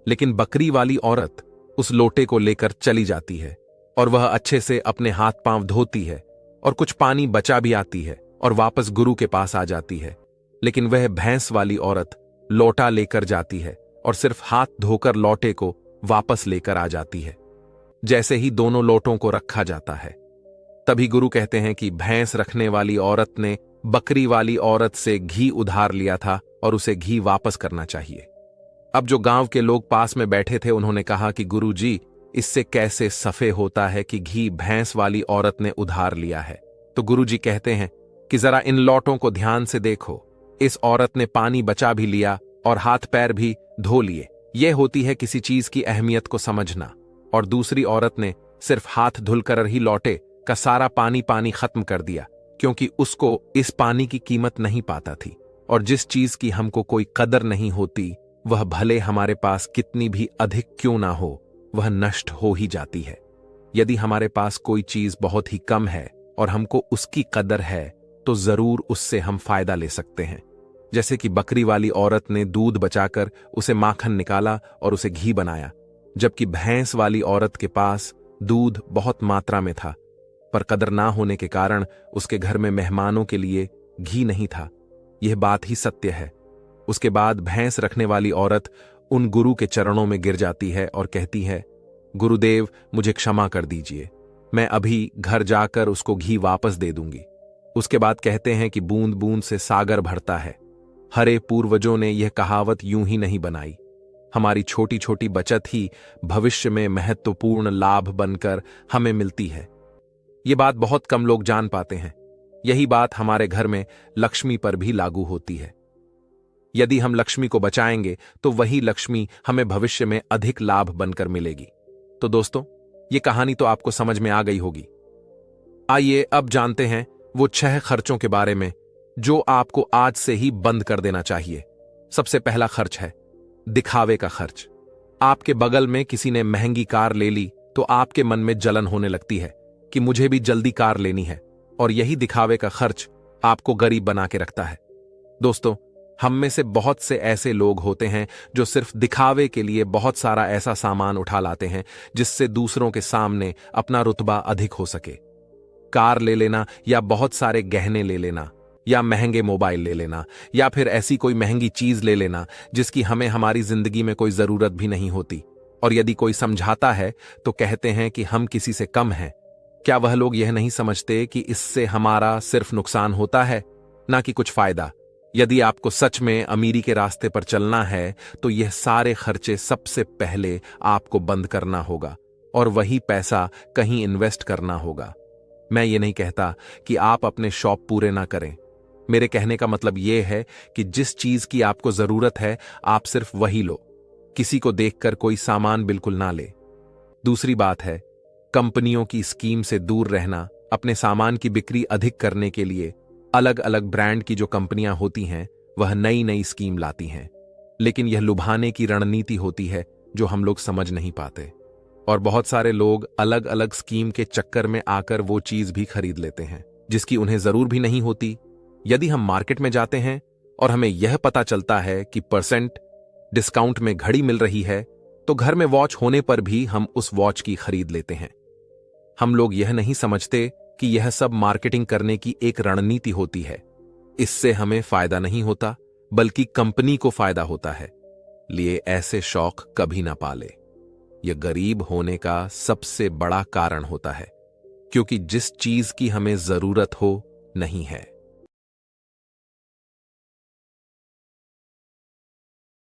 लेकिन बकरी वाली औरत उस लोटे को लेकर चली जाती है और वह अच्छे से अपने हाथ पांव धोती है और कुछ पानी बचा भी आती है और वापस गुरु के पास आ जाती है। लेकिन वह भैंस वाली औरत लोटा लेकर जाती है और सिर्फ हाथ धोकर लोटे को वापस लेकर आ जाती है। जैसे ही दोनों लोटों को रखा जाता है तभी गुरु कहते हैं कि भैंस रखने वाली औरत ने बकरी वाली औरत से घी उधार लिया था और उसे घी वापस करना चाहिए। अब जो गांव के लोग पास में बैठे थे उन्होंने कहा कि गुरु जी, इससे कैसे सफे होता है कि घी भैंस वाली औरत ने उधार लिया है। तो गुरु जी कहते हैं कि जरा इन लौटों को ध्यान से देखो, इस औरत ने पानी बचा भी लिया और हाथ पैर भी धो लिए। यह होती है किसी चीज की अहमियत को समझना। और दूसरी औरत ने सिर्फ हाथ धुलकर ही लौटे का सारा पानी खत्म कर दिया, क्योंकि उसको इस पानी की कीमत नहीं पाता थी। और जिस चीज की हमको कोई कदर नहीं होती वह भले हमारे पास कितनी भी अधिक क्यों ना हो, वह नष्ट हो ही जाती है। यदि हमारे पास कोई चीज बहुत ही कम है और हमको उसकी कदर है तो जरूर उससे हम फायदा ले सकते हैं। जैसे कि बकरी वाली औरत ने दूध बचाकर उसे माखन निकाला और उसे घी बनाया, जबकि भैंस वाली औरत के पास दूध बहुत मात्रा में था, पर कदर ना होने के कारण उसके घर में मेहमानों के लिए घी नहीं था। यह बात ही सत्य है। उसके बाद भैंस रखने वाली औरत उन गुरु के चरणों में गिर जाती है और कहती है, गुरुदेव मुझे क्षमा कर दीजिए, मैं अभी घर जाकर उसको घी वापस दे दूंगी। उसके बाद कहते हैं कि बूंद बूंद से सागर भरता है। हरे पूर्वजों ने यह कहावत यूं ही नहीं बनाई। हमारी छोटी छोटी बचत ही भविष्य में महत्वपूर्ण लाभ बनकर हमें मिलती है। ये बात बहुत कम लोग जान पाते हैं। यही बात हमारे घर में लक्ष्मी पर भी लागू होती है। यदि हम लक्ष्मी को बचाएंगे तो वही लक्ष्मी हमें भविष्य में अधिक लाभ बनकर मिलेगी। तो दोस्तों, ये कहानी तो आपको समझ में आ गई होगी। आइए अब जानते हैं वो 6 खर्चों के बारे में जो आपको आज से ही बंद कर देना चाहिए। सबसे पहला खर्च है दिखावे का खर्च। आपके बगल में किसी ने महंगी कार ले ली तो आपके मन में जलन होने लगती है कि मुझे भी जल्दी कार लेनी है, और यही दिखावे का खर्च आपको गरीब बना के रखता है। दोस्तों, हम में से बहुत से ऐसे लोग होते हैं जो सिर्फ दिखावे के लिए बहुत सारा ऐसा सामान उठा लाते हैं जिससे दूसरों के सामने अपना रुतबा अधिक हो सके। कार ले लेना, या बहुत सारे गहने ले लेना, या महंगे मोबाइल ले लेना, या फिर ऐसी कोई महंगी चीज ले लेना जिसकी हमें हमारी जिंदगी में कोई जरूरत भी नहीं होती। और यदि कोई समझाता है तो कहते हैं कि हम किसी से कम हैं। क्या वह लोग यह नहीं समझते कि इससे हमारा सिर्फ नुकसान होता है, ना कि कुछ फायदा? यदि आपको सच में अमीरी के रास्ते पर चलना है तो यह सारे खर्चे सबसे पहले आपको बंद करना होगा और वही पैसा कहीं इन्वेस्ट करना होगा। मैं ये नहीं कहता कि आप अपने शौक पूरे ना करें। मेरे कहने का मतलब यह है कि जिस चीज की आपको जरूरत है आप सिर्फ वही लो। किसी को देखकर कोई सामान बिल्कुल ना ले। दूसरी बात है कंपनियों की स्कीम से दूर रहना। अपने सामान की बिक्री अधिक करने के लिए अलग अलग ब्रांड की जो कंपनियां होती हैं वह नई नई स्कीम लाती हैं, लेकिन यह लुभाने की रणनीति होती है जो हम लोग समझ नहीं पाते। और बहुत सारे लोग अलग अलग स्कीम के चक्कर में आकर वो चीज भी खरीद लेते हैं जिसकी उन्हें जरूर भी नहीं होती। यदि हम मार्केट में जाते हैं और हमें यह पता चलता है कि % डिस्काउंट में घड़ी मिल रही है, तो घर में वॉच होने पर भी हम उस वॉच की खरीद लेते हैं। हम लोग यह नहीं समझते कि यह सब मार्केटिंग करने की एक रणनीति होती है। इससे हमें फायदा नहीं होता बल्कि कंपनी को फायदा होता है। लिए ऐसे शौक कभी ना पाले। यह गरीब होने का सबसे बड़ा कारण होता है, क्योंकि जिस चीज की हमें जरूरत हो नहीं है